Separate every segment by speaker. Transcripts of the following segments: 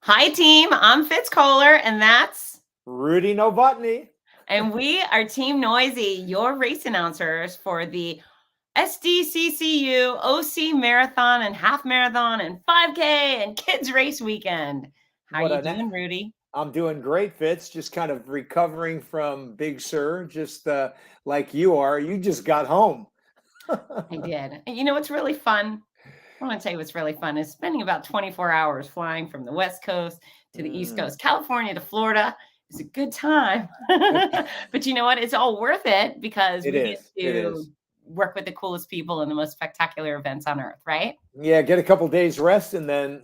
Speaker 1: Hi, team. I'm Fitz Kohler, and that's
Speaker 2: Rudy Novotny.
Speaker 1: and we are Team Noisy, your race announcers for the SDCCU OC Marathon and Half Marathon and 5K and Kids Race Weekend. How are
Speaker 2: What
Speaker 1: you
Speaker 2: an
Speaker 1: doing, Rudy?
Speaker 2: I'm doing great, Fitz. Just kind of recovering from Big Sur, just like you are. You just got home.
Speaker 1: I did. And you know what's really fun? I want to tell you what's really fun is spending about 24 hours flying from the West Coast to the East Coast, California to Florida is a good time. But you know what? It's all worth it because
Speaker 2: It
Speaker 1: we get
Speaker 2: is. It
Speaker 1: to
Speaker 2: is.
Speaker 1: work with the coolest people and the most spectacular events on earth, right?
Speaker 2: Yeah, get a couple days rest and then,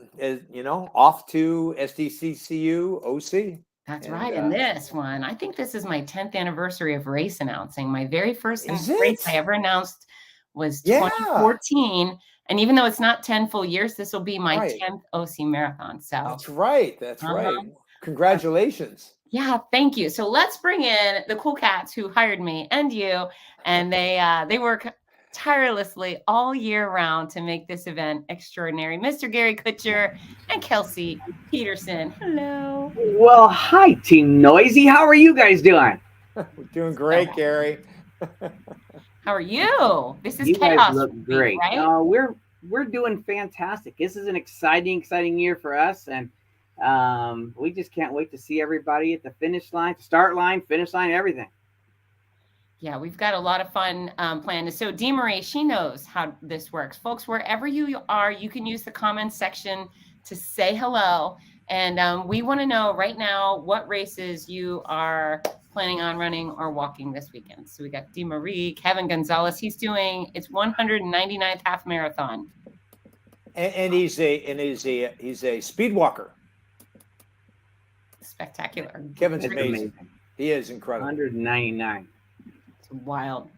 Speaker 2: off to SDCCU OC.
Speaker 1: That's
Speaker 2: And
Speaker 1: right. And this one, I think this is my 10th anniversary of race announcing. My very first
Speaker 2: is
Speaker 1: race I
Speaker 2: it?
Speaker 1: ever announced was
Speaker 2: Yeah,
Speaker 1: 2014. And even though it's not 10 full years, this will be my
Speaker 2: right.
Speaker 1: 10th OC marathon. So,
Speaker 2: That's right. That's
Speaker 1: uh-huh.
Speaker 2: right. Congratulations.
Speaker 1: Yeah, thank you. So let's bring in the cool cats who hired me and you, and they work tirelessly all year round to make this event extraordinary. Mr. Gary Kutcher and Kelsey Peterson. Hello.
Speaker 3: Well, hi, Team Noisy. How are you guys doing?
Speaker 2: We're doing
Speaker 1: So
Speaker 2: great, Gary.
Speaker 1: how are you? This is
Speaker 3: You guys
Speaker 1: chaos
Speaker 3: look
Speaker 1: week,
Speaker 3: great.
Speaker 1: right?
Speaker 3: We're doing fantastic. This is an exciting year for us, and we just can't wait to see everybody at the finish line, start line, finish line, everything.
Speaker 1: Yeah, we've got a lot of fun planned. So Dee Marie, she knows how this works. Folks, wherever you are, you can use the comments section to say hello. And we want to know right now what races you are planning on running or walking this weekend. So we got Dee Marie, Kevin Gonzalez. He's doing it's 199th half marathon.
Speaker 2: And he's a speed walker.
Speaker 1: Spectacular.
Speaker 2: Kevin's
Speaker 3: It's
Speaker 2: amazing.
Speaker 3: amazing.
Speaker 2: He is incredible.
Speaker 3: 199.
Speaker 1: It's wild.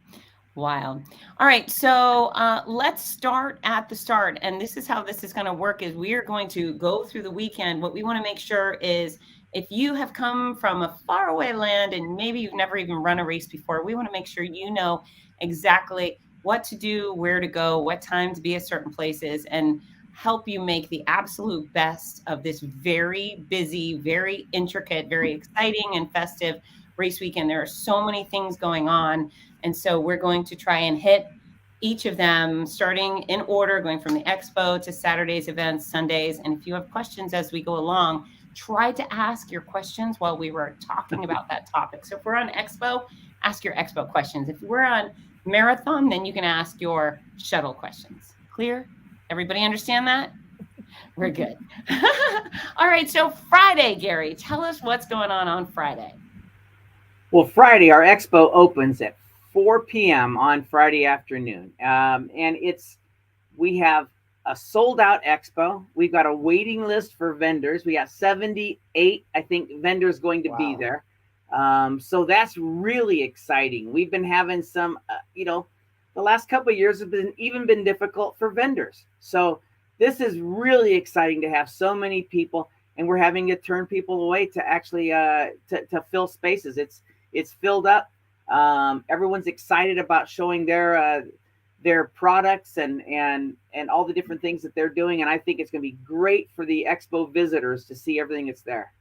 Speaker 1: Wild. All right, so let's start at the start, and this is how this is going to work. Is we are going to go through the weekend. What we want to make sure is if you have come from a faraway land and maybe you've never even run a race before, we want to make sure you know exactly what to do, where to go, what time to be at certain places, and help you make the absolute best of this very busy, very intricate, very exciting and festive race weekend. There are so many things going on. And so we're going to try and hit each of them starting in order, going from the expo to Saturday's events, Sundays. And if you have questions as we go along, try to ask your questions while we were talking about that topic. So if we're on expo, ask your expo questions. If we're on marathon, then you can ask your shuttle questions. Clear? Everybody understand that? We're good. All right. So Friday, Gary, tell us what's going on Friday.
Speaker 3: Well, Friday, our expo opens at 4 p.m. on Friday afternoon. And we have a sold out expo. We've got a waiting list for vendors. We got 78, I think, vendors going to be there. So that's really exciting. We've been having some, the last couple of years have been difficult for vendors. So this is really exciting to have so many people, and we're having to turn people away to actually to fill spaces. It's filled up. Everyone's excited about showing their products and all the different things that they're doing. And I think it's going to be great for the expo visitors to see everything that's there.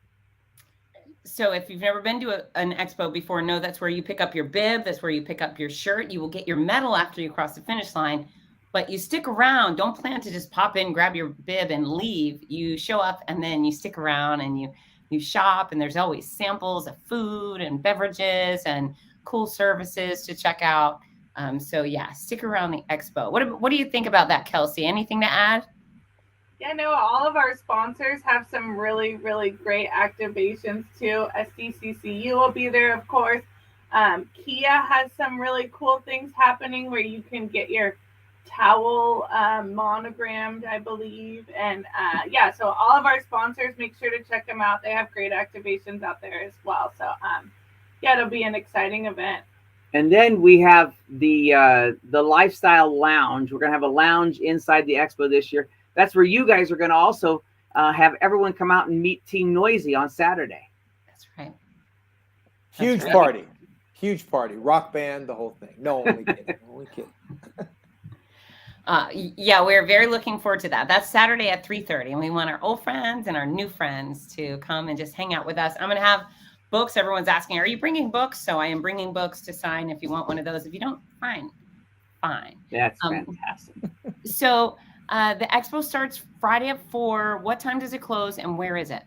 Speaker 1: So if you've never been to an expo before, know that's where you pick up your bib. That's where you pick up your shirt. You will get your medal after you cross the finish line, but you stick around. Don't plan to just pop in, grab your bib and leave. You show up and then you stick around and you shop, and there's always samples of food and beverages and cool services to check out. So yeah, stick around the expo. What do you think about that, Kelsey? Anything to add?
Speaker 4: Yeah, no, all of our sponsors have some really, really great activations too. SDCCU will be there, of course. Kia has some really cool things happening where you can get your towel monogrammed, I believe. And yeah, so all of our sponsors, make sure to check them out. They have great activations out there as well. So yeah, it'll be an exciting event.
Speaker 3: And then we have the lifestyle lounge. We're gonna have a lounge inside the expo this year. That's where you guys are gonna also have everyone come out and meet Team Noisy on Saturday.
Speaker 1: That's right.
Speaker 2: Huge party. Huge party. Rock band, the whole thing. No, only kidding. Only kidding.
Speaker 1: Yeah, we're very looking forward to that. That's Saturday at 3:30, and we want our old friends and our new friends to come and just hang out with us. I'm going to have books. Everyone's asking, are you bringing books? So I am bringing books to sign if you want one of those. If you don't, fine, fine.
Speaker 3: That's
Speaker 1: Um,
Speaker 3: fantastic.
Speaker 1: so the expo starts Friday at 4. What time does it close, and where is it?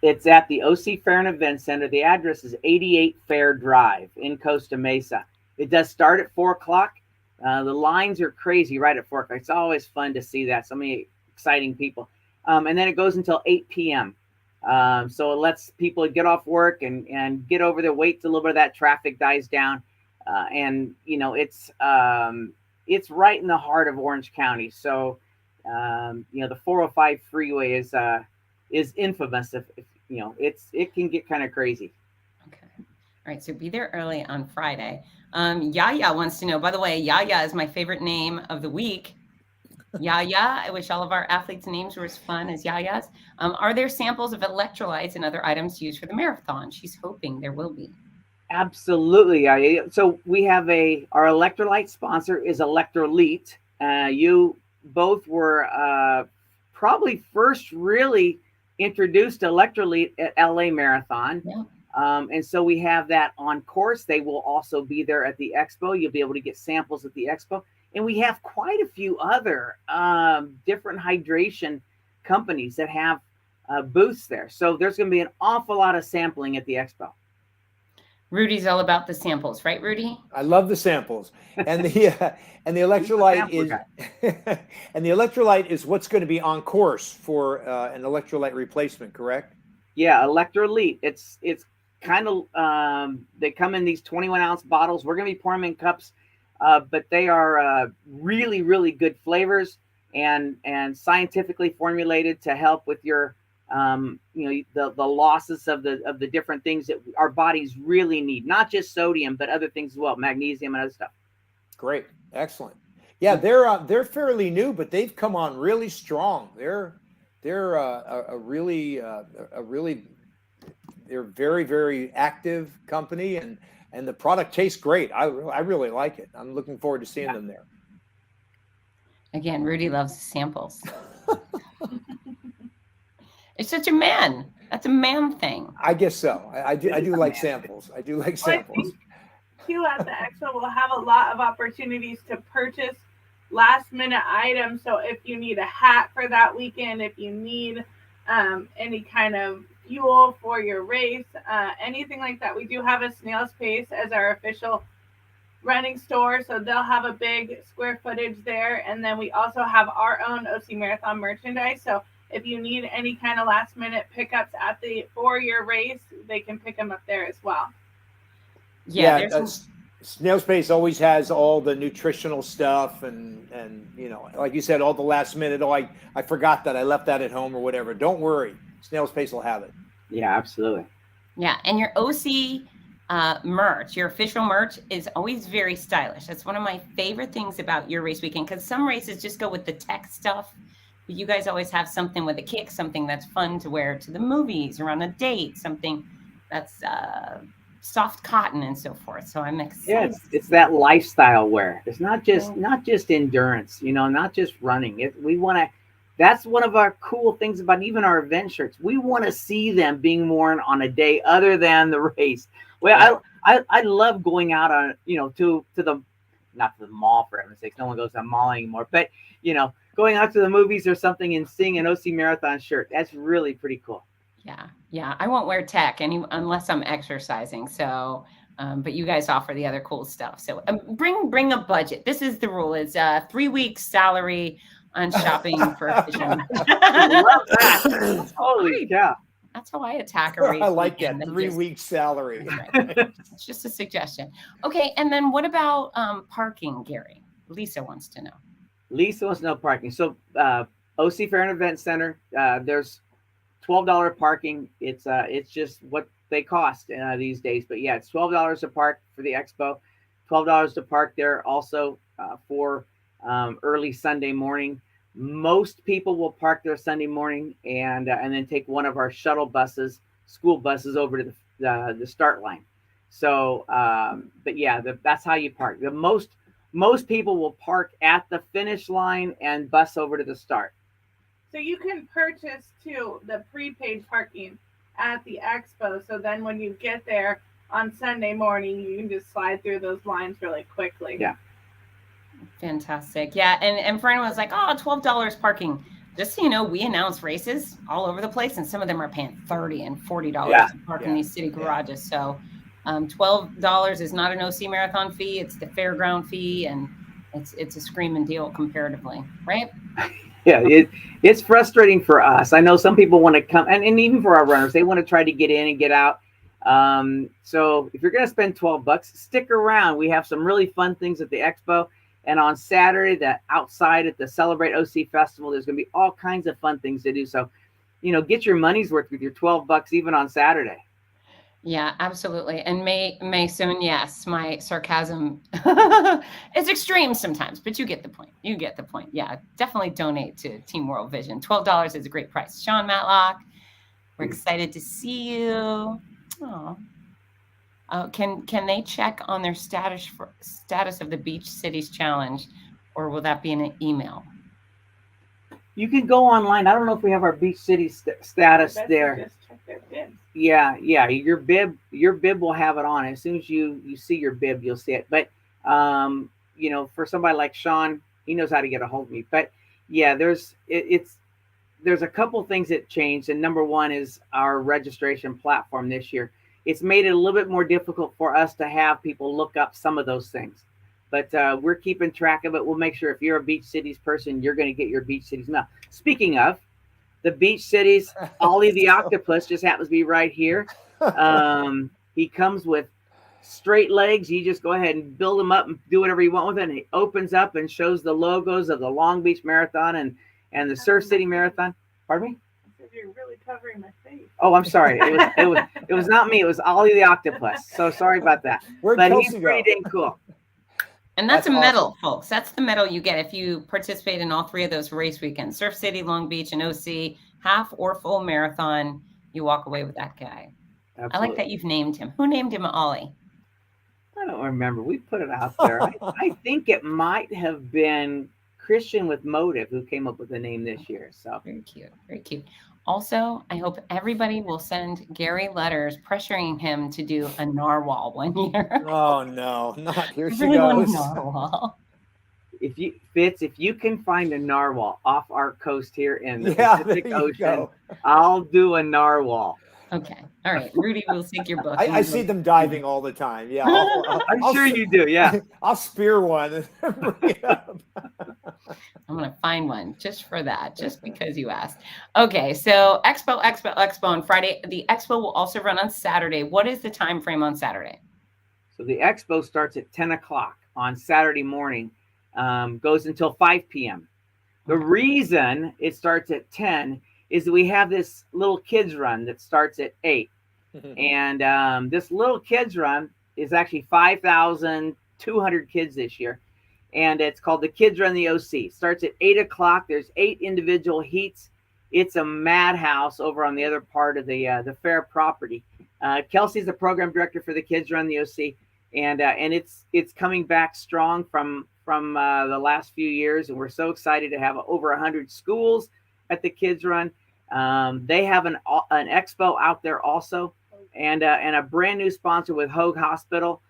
Speaker 3: It's at the OC Fair and Event Center. The address is 88 Fair Drive in Costa Mesa. It does start at 4 o'clock. The lines are crazy right at 4 o'clock. It's always fun to see that. So many exciting people. And then it goes until 8 p.m. So it lets people get off work and get over there, wait till a little bit of that traffic dies down. And, it's right in the heart of Orange County. So, the 405 freeway is infamous. If it can get kind of crazy.
Speaker 1: Okay. All right. So be there early on Friday. Yaya wants to know, by the way, Yaya is my favorite name of the week. Yaya. I wish all of our athletes' names were as fun as Yaya's. Are there samples of electrolytes and other items used for the marathon? She's hoping there will be.
Speaker 3: Absolutely. So we have our electrolyte sponsor is Electrolyte. You both were probably first really introduced to Electrolyte at LA Marathon.
Speaker 1: Yeah.
Speaker 3: And so we have that on course. They will also be there at the expo. You'll be able to get samples at the expo. And we have quite a few other different hydration companies that have booths there. So there's going to be an awful lot of sampling at the expo.
Speaker 1: Rudy's all about the samples, right, Rudy?
Speaker 2: I love the samples, and the electrolyte is and the electrolyte is what's going to be on course for an electrolyte replacement, correct?
Speaker 3: Yeah, Electrolyte. It's kind of they come in these 21-ounce bottles. We're going to be pouring them in cups, but they are really, really good flavors and scientifically formulated to help with your the losses of the different things that our bodies really need, not just sodium, but other things as well, magnesium and other stuff.
Speaker 2: Great, excellent. Yeah, they're fairly new, but they've come on really strong. They're very, very active company, and the product tastes great. I really like it. I'm looking forward to seeing them there.
Speaker 1: Again, Rudy loves samples. It's such a man. That's a man thing.
Speaker 2: I guess so. I do like samples. I do like samples.
Speaker 4: I think too at the expo we'll have a lot of opportunities to purchase last minute items. So if you need a hat for that weekend, if you need any kind of fuel for your race, anything like that, we do have a Snail's Pace as our official running store. So they'll have a big square footage there. And then we also have our own OC Marathon merchandise. So if you need any kind of last minute pickups for your race, they can pick them up there as well.
Speaker 2: Yeah, Snail's Pace always has all the nutritional stuff and like you said, all the last minute. Oh, I forgot that I left that at home or whatever. Don't worry, Snail's Pace will have it.
Speaker 3: Yeah, absolutely.
Speaker 1: Yeah, and your OC merch, your official merch, is always very stylish. That's one of my favorite things about your race weekend, because some races just go with the tech stuff. But you guys always have something with a kick, something that's fun to wear to the movies or on a date, something that's soft cotton and so forth. So I'm excited.
Speaker 3: Yeah, it's that lifestyle wear. It's not just endurance, not just running. That's one of our cool things about even our event shirts. We want to see them being worn on a day other than the race. Well, I love going out on, to the, not to the mall for heaven's sakes. No one goes to the mall anymore, but going out to the movies or something and seeing an OC Marathon shirt. That's really pretty cool.
Speaker 1: Yeah. I won't wear tech unless I'm exercising. So, but you guys offer the other cool stuff. So bring a budget. This is the rule: is 3 weeks salary on shopping for official.
Speaker 3: I love that. Holy cow!
Speaker 1: That's how I attack a race.
Speaker 2: I like that 3 weeks salary.
Speaker 1: It's just a suggestion. Okay, and then what about parking, Gary? Lisa wants to know.
Speaker 3: Lisa wants to know parking. So OC Fair and Event Center, there's $12 parking. It's just what they cost these days. But yeah, it's $12 to park for the expo, $12 to park there also for early Sunday morning. Most people will park there Sunday morning and then take one of our shuttle buses, school buses, over to the start line. So, but yeah, that's how you park. The most most people will park at the finish line and bus over to the start.
Speaker 4: So you can purchase too the prepaid parking at the expo. So then when you get there on Sunday morning, you can just slide through those lines really quickly.
Speaker 3: Yeah.
Speaker 1: Fantastic. Yeah. And for anyone who's like, oh, $12 parking. Just so you know, we announce races all over the place, and some of them are paying $30 and $40 to park in these city garages. So $12 is not an OC marathon fee. It's the fairground fee, and it's a screaming deal comparatively, right?
Speaker 3: Yeah, it's frustrating for us. I know some people want to come, and even for our runners, they want to try to get in and get out. So if you're going to spend $12, stick around. We have some really fun things at the expo. And on Saturday, outside at the Celebrate OC Festival, there's going to be all kinds of fun things to do. So, get your money's worth with your $12 even on Saturday.
Speaker 1: Yeah, absolutely. And Mason, yes, my sarcasm is extreme sometimes, but you get the point. You get the point. Yeah, definitely donate to Team World Vision. $12 is a great price. Sean Matlock, we're excited to see you. Oh. Can they check on their status of the Beach Cities Challenge, or will that be in an email?
Speaker 3: You can go online. I don't know if we have our Beach Cities status there.
Speaker 4: Just check their bibs.
Speaker 3: Yeah. Your bib will have it on. As soon as you see your bib, you'll see it. But for somebody like Sean, he knows how to get a hold of me. But yeah, there's a couple things that changed, and number one is our registration platform this year. It's made it a little bit more difficult for us to have people look up some of those things. But we're keeping track of it. We'll make sure if you're a Beach Cities person, you're going to get your Beach Cities mail. Speaking of the Beach Cities, Ollie the Octopus just happens to be right here. He comes with straight legs. You just go ahead and build them up and do whatever you want with it. And it opens up and shows the logos of the Long Beach Marathon and the Surf City Marathon. Pardon me?
Speaker 4: You're really covering my face.
Speaker 3: Oh, I'm sorry. It was not me. It was Ollie the Octopus. So sorry about that. But he's pretty dang cool.
Speaker 1: And that's a medal, folks. That's the medal you get if you participate in all three of those race weekends: Surf City, Long Beach, and OC. Half or full marathon, you walk away with that guy. Absolutely. I like that you've named him. Who named him Ollie?
Speaker 3: I don't remember. We put it out there. I think it might have been Christian with Motive who came up with the name this year. So
Speaker 1: very cute. Very cute. Also, I hope everybody will send Gary letters pressuring him to do a narwhal one year.
Speaker 2: Oh no, not here she
Speaker 1: really
Speaker 2: goes.
Speaker 1: Narwhal.
Speaker 3: If you can find a narwhal off our coast here in the Pacific Ocean, I'll do a narwhal.
Speaker 1: Okay. All right. Rudy will sink your book.
Speaker 2: I see them diving all the time. Yeah.
Speaker 3: I'm sure you do. Yeah.
Speaker 2: I'll spear one and bring it up.
Speaker 1: I'm going to find one just for that, just because you asked. Okay. So Expo on Friday. The Expo will also run on Saturday. What is the time frame on Saturday?
Speaker 3: So the Expo starts at 10 o'clock on Saturday morning, goes until 5 p.m. The reason it starts at 10 is that we have this little kids run that starts at 8. And this little kids run is actually 5,200 kids this year. And it's called the Kids Run the OC. It starts at 8 o'clock. There's 8 individual heats. It's a madhouse over on the other part of the fair property. Kelsey's the program director for the Kids Run the OC. And it's coming back strong from the last few years. And we're so excited to have over 100 schools at the Kids Run. They have an expo out there also, and a brand new sponsor with Hoag Hospital.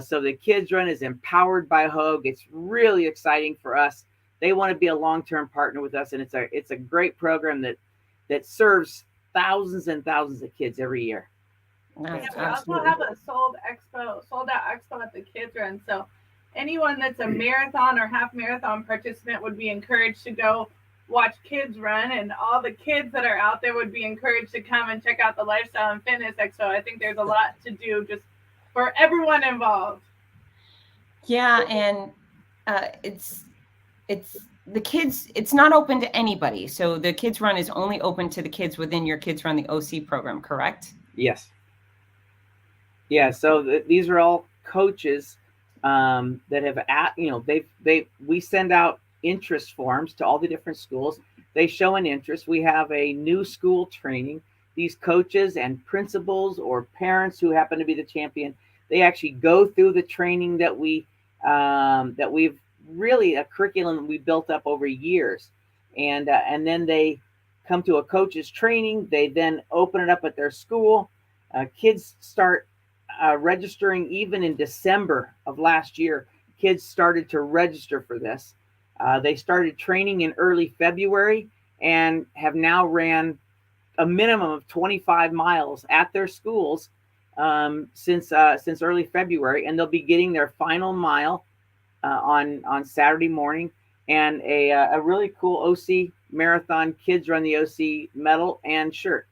Speaker 3: So the Kids Run is empowered by Hoag. It's really exciting for us. They want to be a long-term partner with us, and it's a great program that serves thousands and thousands of kids every year.
Speaker 4: Yeah, we also have a sold out expo at the Kids Run. So anyone that's a marathon or half marathon participant would be encouraged to go watch kids run, and all the kids that are out there would be encouraged to come and check out the Lifestyle and Fitness Expo. I think there's a lot to do just for everyone involved.
Speaker 1: Yeah, and it's the kids. It's not open to anybody. So the Kids Run is only open to the kids within your Kids Run the OC program, correct?
Speaker 3: Yes. Yeah. So these are all coaches that have we send out interest forms to all the different schools. They show an interest. We have a new school training. These coaches and principals or parents who happen to be the champion, they actually go through the training that we that we've really a curriculum that we built up over years, and then they come to a coach's training. They then open it up at their school. Kids start registering even in December of last year. Kids started to register for this. They started training in early February and have now ran a minimum of 25 miles at their schools since early February, and they'll be getting their final mile on Saturday morning, and a really cool OC marathon. Kids run the OC medal and shirt.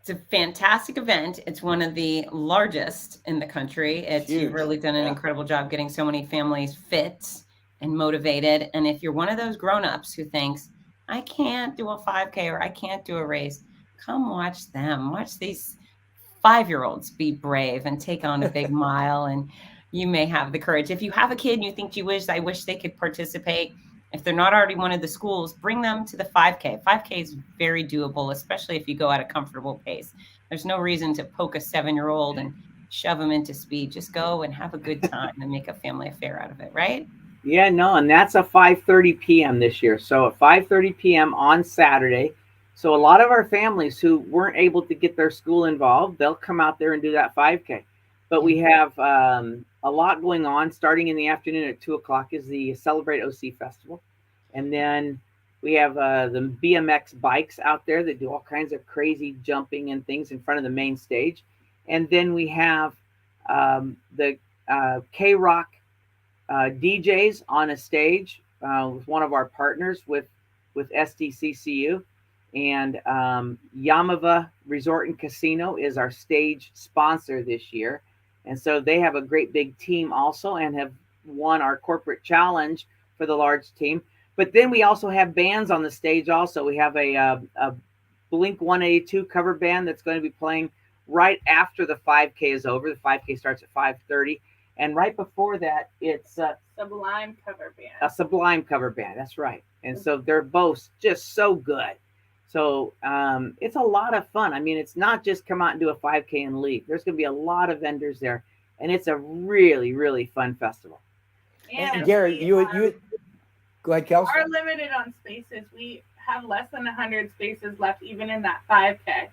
Speaker 1: It's a fantastic event. It's one of the largest in the country. You've really done an incredible job getting so many families fit and motivated. And if you're one of those grown-ups who thinks, I can't do a 5K or I can't do a race, come watch them. Watch these 5-year-olds be brave and take on a big mile, and you may have the courage. If you have a kid and you think I wish they could participate, if they're not already one of the schools, bring them to the 5K. 5K is very doable, especially if you go at a comfortable pace. There's no reason to poke a 7-year-old and shove them into speed. Just go and have a good time and make a family affair out of it, right?
Speaker 3: Yeah, no, and that's a 5:30 p.m. this year. So at 5:30 p.m. on Saturday. So a lot of our families who weren't able to get their school involved, they'll come out there and do that 5K. But we have a lot going on. Starting in the afternoon at 2 o'clock is the Celebrate OC Festival. And then we have the BMX bikes out there that do all kinds of crazy jumping and things in front of the main stage. And then we have the K-Rock DJs on a stage with one of our partners with SDCCU. And Yamava Resort and Casino is our stage sponsor this year. And so they have a great big team also and have won our corporate challenge for the large team. But then we also have bands on the stage also. We have a Blink 182 cover band that's going to be playing right after the 5K is over. The 5K starts at 5:30. And right before that, it's
Speaker 4: Sublime cover band.
Speaker 3: A Sublime cover band, that's right. And so they're both just so good. So it's a lot of fun. I mean, it's not just come out and do a 5K and leave. There's going to be a lot of vendors there, and it's a really, really fun festival.
Speaker 2: And Gary, you go ahead, Kelsey.
Speaker 4: Are limited on spaces. We have less than 100 spaces left, even in that 5K.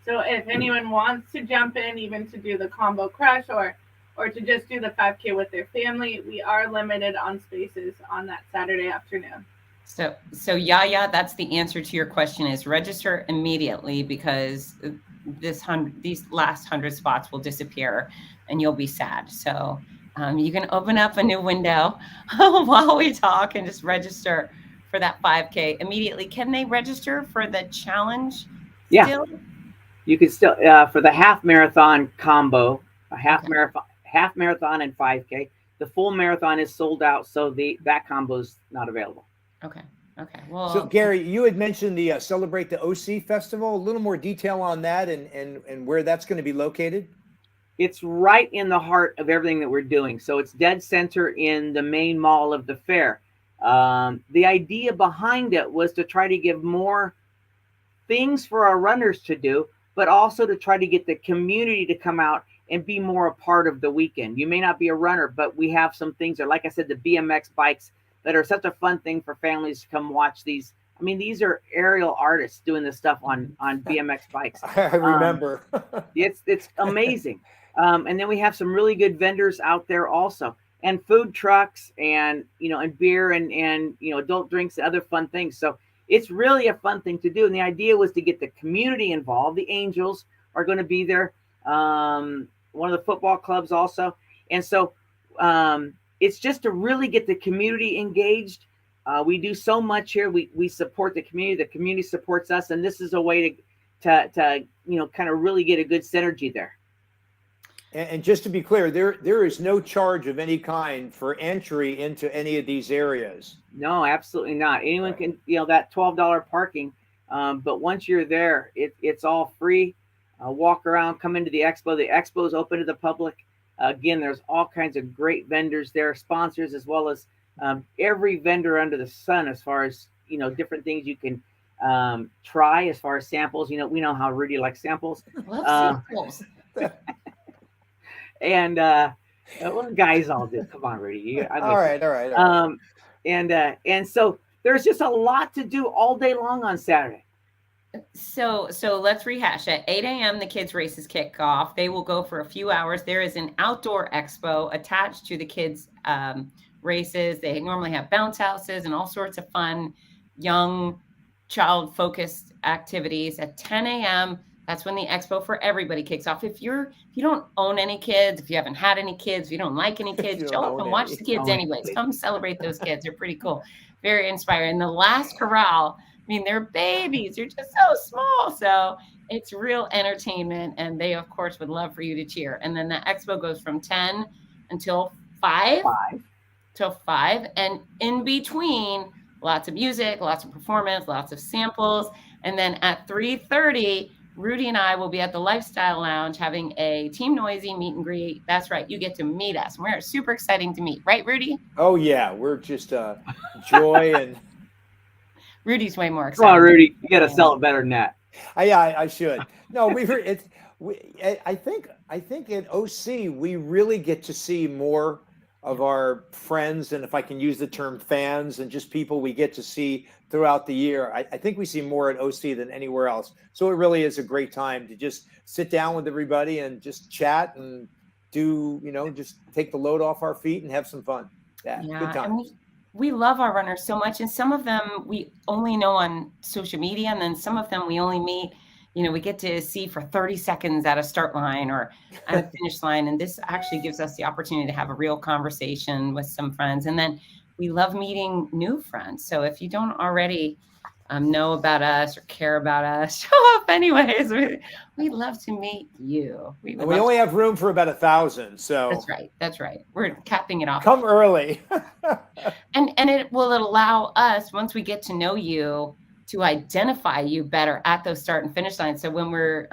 Speaker 4: So if anyone wants to jump in, even to do the combo crush or to just do the 5K with their family, we are limited on spaces on that Saturday afternoon.
Speaker 1: So Yaya, that's the answer to your question: is register immediately, because these last 100 spots will disappear and you'll be sad. So you can open up a new window while we talk and just register for that 5K immediately. Can they register for the challenge?
Speaker 3: Yeah,
Speaker 1: still?
Speaker 3: You can still for the half marathon combo, a half marathon and 5K. The full marathon is sold out, so that combo is not available.
Speaker 1: Okay. Well,
Speaker 2: so Gary, you had mentioned the Celebrate the OC Festival. A little more detail on that and where that's going to be located.
Speaker 3: It's right in the heart of everything that we're doing. So it's dead center in the main mall of the fair. The idea behind it was to try to give more things for our runners to do, but also to try to get the community to come out and be more a part of the weekend. You may not be a runner, but we have some things that, like I said, the BMX bikes that are such a fun thing for families to come watch these. I mean, these are aerial artists doing this stuff on BMX bikes.
Speaker 2: I remember.
Speaker 3: It's amazing. And then we have some really good vendors out there also, and food trucks and beer and adult drinks and other fun things. So it's really a fun thing to do. And the idea was to get the community involved. The Angels are going to be there. One of the football clubs also. And so it's just to really get the community engaged. We do so much here. We support the community. The community supports us. And this is a way to kind of really get a good synergy there.
Speaker 2: And just to be clear, there is no charge of any kind for entry into any of these areas.
Speaker 3: No, absolutely not. Anyone can, that $12 parking. But once you're there, it's all free. Walk around, come into the expo. The expo is open to the public. Again, there's all kinds of great vendors there, sponsors, as well as every vendor under the sun, as far as, different things you can try as far as samples. We know how Rudy likes samples.
Speaker 1: Love samples.
Speaker 3: And Well, guys all do. Come on, Rudy. I'm
Speaker 2: All
Speaker 3: with
Speaker 2: right,
Speaker 3: you.
Speaker 2: all right, all right.
Speaker 3: And so there's just a lot to do all day long on Saturday.
Speaker 1: So let's rehash. At 8 a.m., the kids' races kick off. They will go for a few hours. There is an outdoor expo attached to the kids' races. They normally have bounce houses and all sorts of fun, young, child-focused activities. At 10 a.m., that's when the expo for everybody kicks off. If you don't own any kids, if you haven't had any kids, if you don't like any
Speaker 2: If
Speaker 1: kids,
Speaker 2: you don't
Speaker 1: show up
Speaker 2: own
Speaker 1: and watch
Speaker 2: any.
Speaker 1: the kids
Speaker 3: Own any
Speaker 1: anyways.
Speaker 3: kids.
Speaker 1: Come celebrate those kids. They're pretty cool. Very inspiring. The last corral, I mean, they're babies. They're just so small. So it's real entertainment. And they, of course, would love for you to cheer. And then the expo goes from 10 until 5.
Speaker 3: 5.
Speaker 1: Till 5. And in between, lots of music, lots of performance, lots of samples. And then at 3:30, Rudy and I will be at the Lifestyle Lounge having a Team Noisy meet and greet. That's right. You get to meet us. We're super exciting to meet. Right, Rudy?
Speaker 2: Oh yeah, we're just joy and.
Speaker 1: Rudy's way more
Speaker 3: Come on,
Speaker 1: excited.
Speaker 3: Rudy. You got to sell it better than that.
Speaker 2: I should. No, I think at OC we really get to see more of our friends, and if I can use the term fans, and just people we get to see throughout the year. I think we see more at OC than anywhere else. So it really is a great time to just sit down with everybody and just chat and do, just take the load off our feet and have some fun. Yeah, good time.
Speaker 1: And we love our runners so much. And some of them we only know on social media. And then some of them we only meet, we get to see for 30 seconds at a start line or at a finish line. And this actually gives us the opportunity to have a real conversation with some friends. And then we love meeting new friends. So if you don't already know about us or care about us, show up anyways. We'd love to meet you.
Speaker 2: We only have room for about 1,000. So
Speaker 1: that's right. We're capping it off.
Speaker 2: Come early.
Speaker 1: and it will allow us, once we get to know you, to identify you better at those start and finish lines. So when we're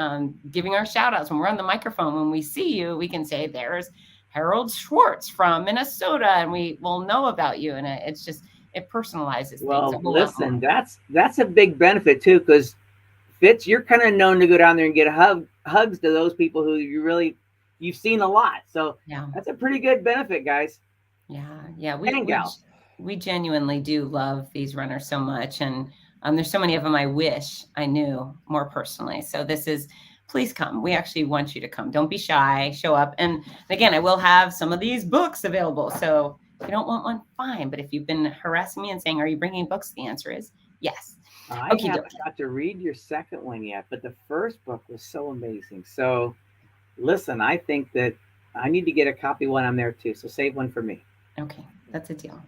Speaker 1: giving our shout outs, when we're on the microphone, when we see you, we can say, there's Harold Schwartz from Minnesota, and we will know about you. And it personalizes things.
Speaker 3: Well, listen, that's a big benefit too, because Fitz, you're kind of known to go down there and get hugs to those people who you've seen a lot. So
Speaker 1: yeah,
Speaker 3: that's a pretty good benefit, guys.
Speaker 1: Yeah. We genuinely do love these runners so much, and there's so many of them I wish I knew more personally. So please come. We actually want you to come. Don't be shy. Show up. And again, I will have some of these books available. So if you don't want one, fine. But if you've been harassing me and saying, are you bringing books? The answer is yes.
Speaker 3: I haven't got to read your second one yet, but the first book was so amazing. So listen, I think that I need to get a copy when I'm there too. So save one for me.
Speaker 1: Okay. That's a deal.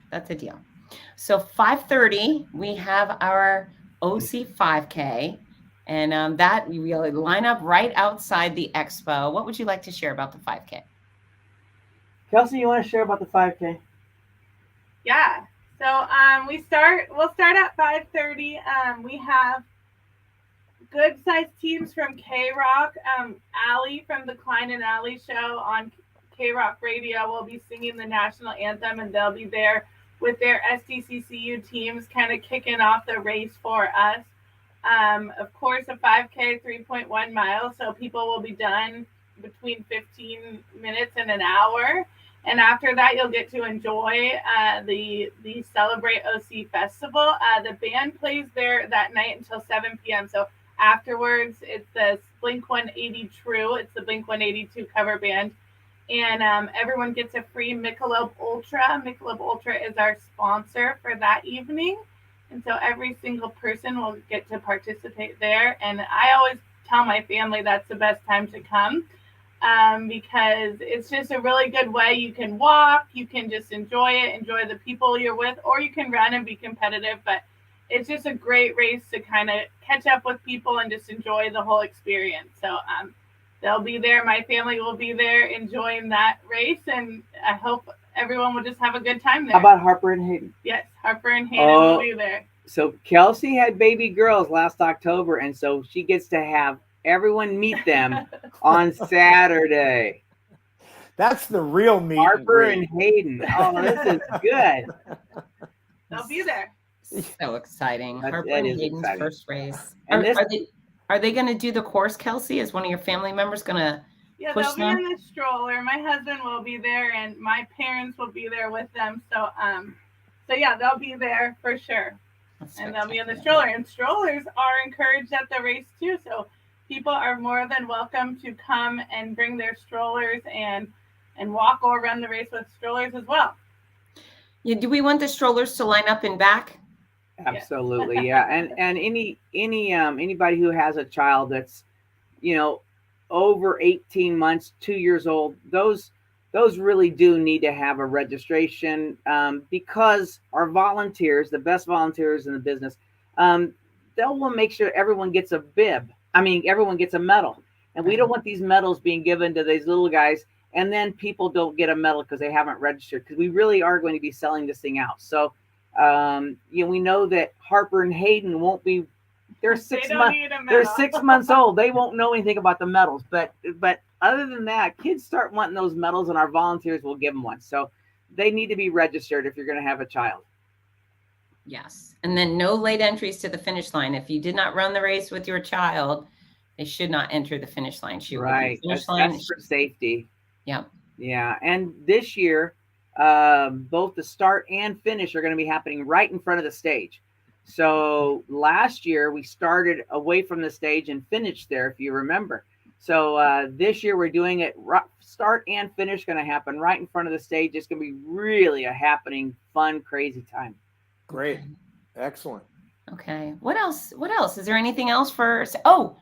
Speaker 1: So 5:30, we have our OC 5K. And that we will line up right outside the expo. What would you like to share about the 5K?
Speaker 3: Kelsey, you want to share about the 5K?
Speaker 4: Yeah. So we'll start at 5:30. We have good sized teams from K-Rock. Allie from the Klein and Allie show on K-Rock Radio will be singing the national anthem, and they'll be there with their SDCCU teams kind of kicking off the race for us. Of course, a 5K, 3.1 miles, so people will be done between 15 minutes and an hour. And after that, you'll get to enjoy the Celebrate OC Festival. The band plays there that night until 7 p.m. So afterwards, it's the Blink-182 True. It's the Blink-182 cover band. And everyone gets a free Michelob Ultra. Michelob Ultra is our sponsor for that evening. And so every single person will get to participate there. And I always tell my family that's the best time to come because it's just a really good way. You can walk, you can just enjoy the people you're with, or you can run and be competitive. But it's just a great race to kind of catch up with people and just enjoy the whole experience. So they'll be there. My family will be there enjoying that race. And I hope everyone will just have a good time there.
Speaker 3: How about Harper and Hayden?
Speaker 4: Yes, Harper and Hayden will be there.
Speaker 3: So Kelsey had baby girls last October, and so she gets to have everyone meet them on Saturday.
Speaker 2: That's the real meet.
Speaker 3: Harper and Hayden. Oh, this is good.
Speaker 4: They'll be there.
Speaker 1: So exciting. Harper
Speaker 3: that
Speaker 1: and
Speaker 3: is
Speaker 1: Hayden's
Speaker 3: exciting.
Speaker 1: first race.
Speaker 3: And
Speaker 1: Are they going to do the course, Kelsey? Is one of your family members going to
Speaker 4: Yeah,
Speaker 1: push
Speaker 4: they'll be
Speaker 1: them?
Speaker 4: in the stroller. My husband will be there, and my parents will be there with them. So yeah, they'll be there for sure,
Speaker 1: That's
Speaker 4: and they'll be in the
Speaker 1: spectacular.
Speaker 4: stroller. And strollers are encouraged at the race too. So people are more than welcome to come and bring their strollers and walk or run the race with strollers as well.
Speaker 1: Yeah, do we want the strollers to line up in back?
Speaker 3: Absolutely, yeah. And anybody who has a child that's, you know, over 18 months, 2 years old, those really do need to have a registration, because our volunteers, the best volunteers in the business, they will make sure everyone gets a bib. I mean, everyone gets a medal, and we don't want these medals being given to these little guys, and then people don't get a medal because they haven't registered. Because we really are going to be selling this thing out. So, we know that Harper and Hayden won't be. They're 6 months. They're 6 months old. They won't know anything about the medals. But other than that, kids start wanting those medals, and our volunteers will give them one. So they need to be registered if you're going to have a child.
Speaker 1: Yes. And then no late entries to the finish line. If you did not run the race with your child, they should not enter the finish line.
Speaker 3: Right. That's for safety.
Speaker 1: Yeah.
Speaker 3: Yeah. And this year, both the start and finish are going to be happening right in front of the stage. So last year we started away from the stage and finished there, if you remember. So this year we're doing it start and finish going to happen right in front of the stage. It's going to be really a happening, fun, crazy time.
Speaker 2: Great. Excellent.
Speaker 1: Okay. What else? Is there anything else for?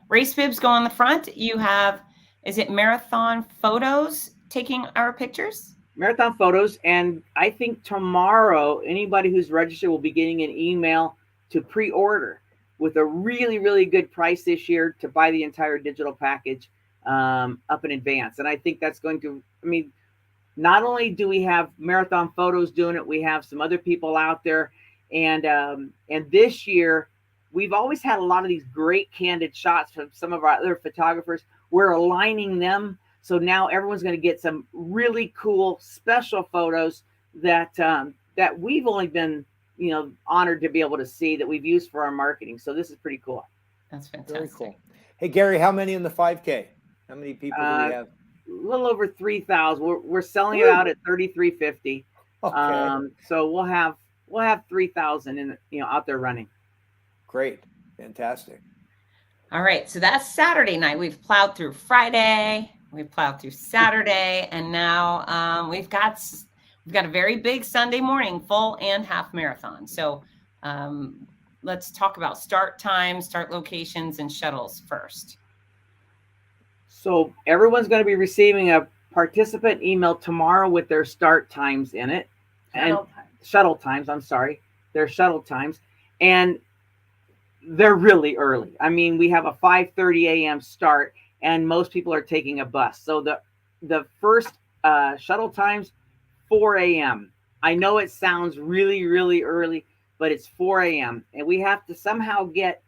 Speaker 1: Race bibs go on the front. You have, is it marathon photos taking our pictures?
Speaker 3: Marathon photos. And I think tomorrow, anybody who's registered will be getting an email to pre-order with a really, really good price this year to buy the entire digital package up in advance. And I think that's going to, not only do we have marathon photos doing it, we have some other people out there. And this year, we've always had a lot of these great candid shots from some of our other photographers. We're aligning them. So now everyone's going to get some really cool special photos that we've only been, honored to be able to see, that we've used for our marketing. So this is pretty cool.
Speaker 1: That's fantastic.
Speaker 2: Very cool. Hey, Gary, how many in the 5K? How many people do we have?
Speaker 3: A little over 3,000. We're selling it out at $3,350.
Speaker 2: Okay.
Speaker 3: So we'll have 3,000 out there running.
Speaker 2: Great. Fantastic.
Speaker 1: All right. So that's Saturday night. We've plowed through Friday. We've plowed through Saturday. And now we've got a very big Sunday morning, full and half marathon. So let's talk about start times, start locations, and shuttles first.
Speaker 3: So everyone's going to be receiving a participant email tomorrow with their start times in it. Shuttle times. I'm sorry. Their shuttle times. And they're really early. We have a 5:30 a.m. start, and most people are taking a bus. So the first shuttle times, 4 a.m. I know it sounds really, really early, but it's 4 a.m. And we have to somehow get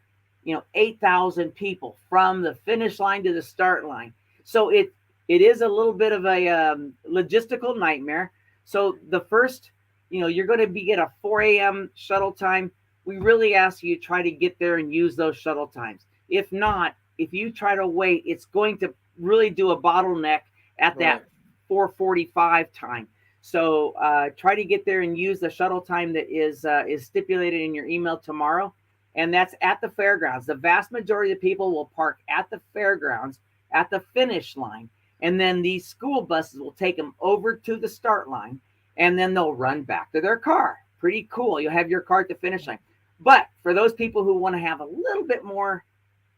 Speaker 3: 8,000 people from the finish line to the start line. So it is a little bit of a logistical nightmare. So the first, you're going to get a 4 a.m. shuttle time. We really ask you to try to get there and use those shuttle times. If not, if you try to wait, it's going to really do a bottleneck at that 4:45 time. So try to get there and use the shuttle time that is stipulated in your email tomorrow. And that's at the fairgrounds. The vast majority of people will park at the fairgrounds at the finish line. And then these school buses will take them over to the start line, and then they'll run back to their car. Pretty cool. You'll have your car at the finish line. But for those people who want to have a little bit more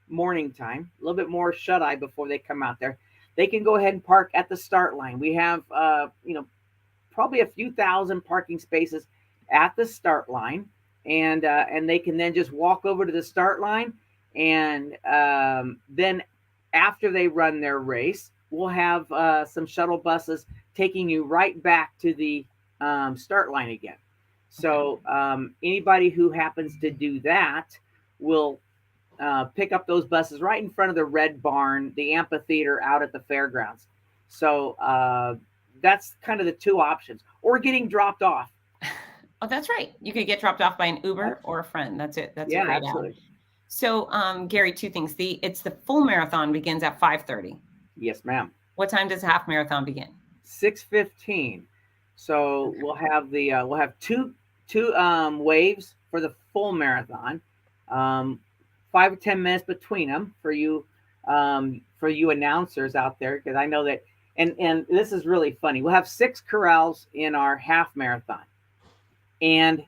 Speaker 3: morning time, a little bit more shut-eye before they come out there, they can go ahead and park at the start line. We have, probably a few thousand parking spaces at the start line. And they can then just walk over to the start line. And then after they run their race, we'll have some shuttle buses taking you right back to the start line again. So anybody who happens to do that will pick up those buses right in front of the Red Barn, the amphitheater out at the fairgrounds. So that's kind of the two options, or getting dropped off.
Speaker 1: Oh, that's right. You could get dropped off by an Uber or a friend. That's it. That's a great
Speaker 3: absolutely.
Speaker 1: Out. So, Gary, two things. It's the full marathon begins at 5:30.
Speaker 3: Yes, ma'am.
Speaker 1: What time does half marathon begin?
Speaker 3: 6:15. So we'll have two waves for the full marathon. 5 to 10 minutes between them for you announcers out there, because I know that, and this is really funny. We'll have 6 corrals in our half marathon, and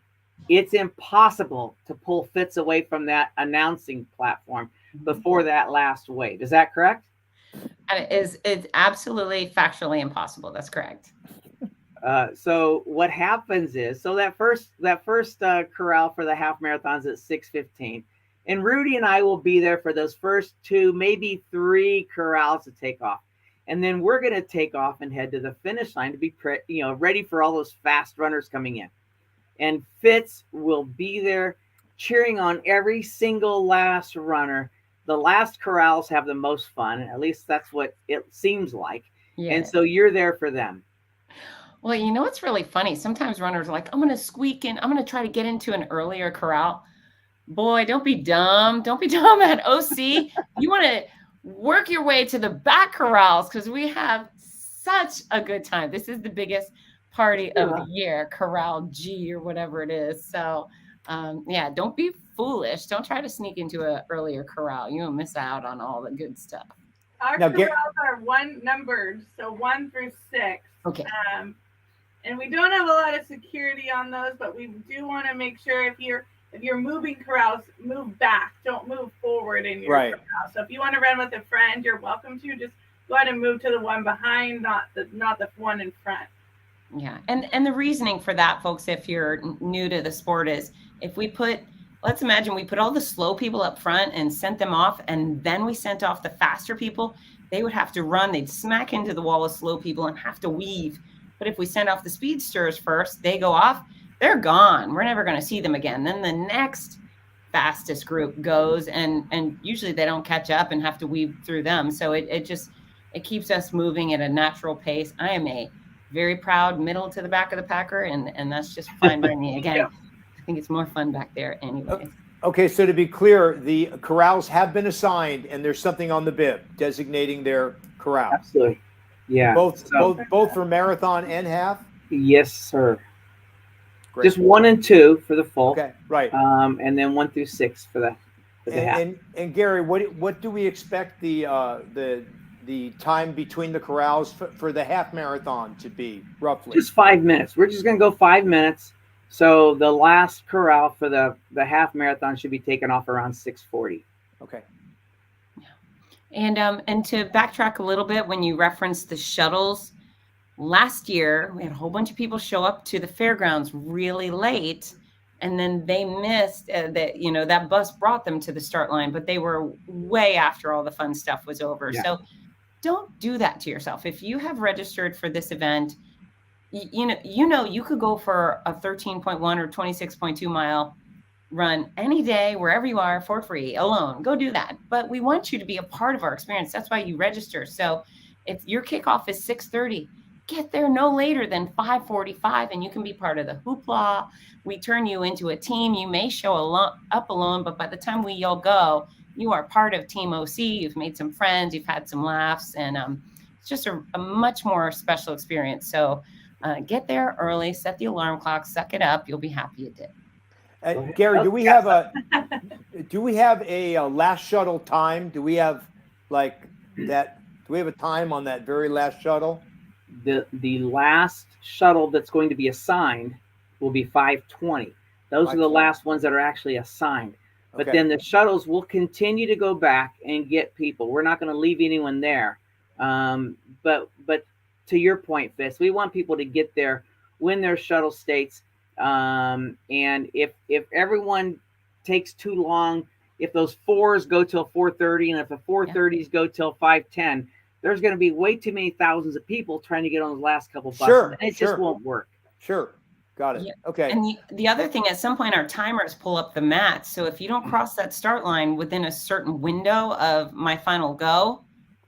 Speaker 3: it's impossible to pull Fitz away from that announcing platform before that last wave. Is that correct?
Speaker 1: It's absolutely factually impossible. That's correct.
Speaker 3: So what happens is, so that first corral for the half marathons at 6:15, and Rudy and I will be there for those first 2, maybe 3 corrals to take off, and then we're going to take off and head to the finish line to be ready for all those fast runners coming in. And Fitz will be there cheering on every single last runner. The last corrals have the most fun. At least that's what it seems like. Yeah. And so you're there for them.
Speaker 1: Well, you know, it's really funny. Sometimes runners are like, I'm going to squeak in. I'm going to try to get into an earlier corral. Boy, don't be dumb. Don't be dumb at OC. You want to work your way to the back corrals because we have such a good time. This is the biggest party of the year, Corral G or whatever it is. So, yeah, don't be foolish. Don't try to sneak into an earlier corral. You'll miss out on all the good stuff.
Speaker 4: Our corrals are 1 numbered, so 1 through 6.
Speaker 1: Okay.
Speaker 4: And we don't have a lot of security on those, but we do want to make sure if you're moving corrals, move back. Don't move forward in your corral. So if you want to run with a friend, you're welcome to. Just go ahead and move to the one behind, not the one in front.
Speaker 1: Yeah, and the reasoning for that, folks, if you're new to the sport, is if let's imagine we put all the slow people up front and sent them off, and then we sent off the faster people, they would have to run. They'd smack into the wall of slow people and have to weave. But if we send off the speedsters first, they go off, they're gone. We're never going to see them again. Then the next fastest group goes, and usually they don't catch up and have to weave through them. So it keeps us moving at a natural pace. I am a very proud middle to the back of the packer, and that's just fine by me. Again, yeah. I think it's more fun back there anyway.
Speaker 2: Okay, so to be clear, the corrals have been assigned, and there's something on the bib designating their corral.
Speaker 3: Absolutely. Yeah.
Speaker 2: Both for marathon and half?
Speaker 3: Yes, sir.
Speaker 2: Great.
Speaker 3: Just 1 and 2 for the full.
Speaker 2: Okay, right.
Speaker 3: And then 1 through 6 for the half.
Speaker 2: And Gary, what do we expect the time between the corrals for the half marathon to be, roughly?
Speaker 3: Just 5 minutes. We're just going to go 5 minutes. So the last corral for the half marathon should be taken off around 6:40.
Speaker 2: Okay.
Speaker 1: And to backtrack a little bit, when you referenced the shuttles, last year we had a whole bunch of people show up to the fairgrounds really late, and then they missed that bus brought them to the start line, but they were way after all the fun stuff was over. Yeah. So don't do that to yourself. If you have registered for this event, you could go for a 13.1 or 26.2 mile run any day, wherever you are, for free, alone. Go do that. But we want you to be a part of our experience. That's why you register. So if your kickoff is 6:30, get there no later than 5:45, and you can be part of the hoopla. We turn you into a team. You may show up alone, but by the time we all go, you are part of Team OC. You've made some friends. You've had some laughs, and it's just a much more special experience. So get there early, set the alarm clock, suck it up. You'll be happy you did.
Speaker 2: Gary, do we have a last shuttle time? Do we have that? Do we have a time on that very last shuttle?
Speaker 3: The last shuttle that's going to be assigned will be 5:20. Those are the last ones that are actually assigned. But then the shuttles will continue to go back and get people. We're not going to leave anyone there. But to your point, Fitz, we want people to get there when their shuttle states. And if everyone takes too long, if those 4s go till 4:30, and if the 4:30s go till 5:10, there's going to be way too many thousands of people trying to get on those last couple buses.
Speaker 2: Sure,
Speaker 3: and it just won't work.
Speaker 2: Sure. Got it.
Speaker 1: Yeah.
Speaker 2: Okay.
Speaker 1: And the other thing, at some point, our timers pull up the mats. So if you don't cross that start line within a certain window of my final go,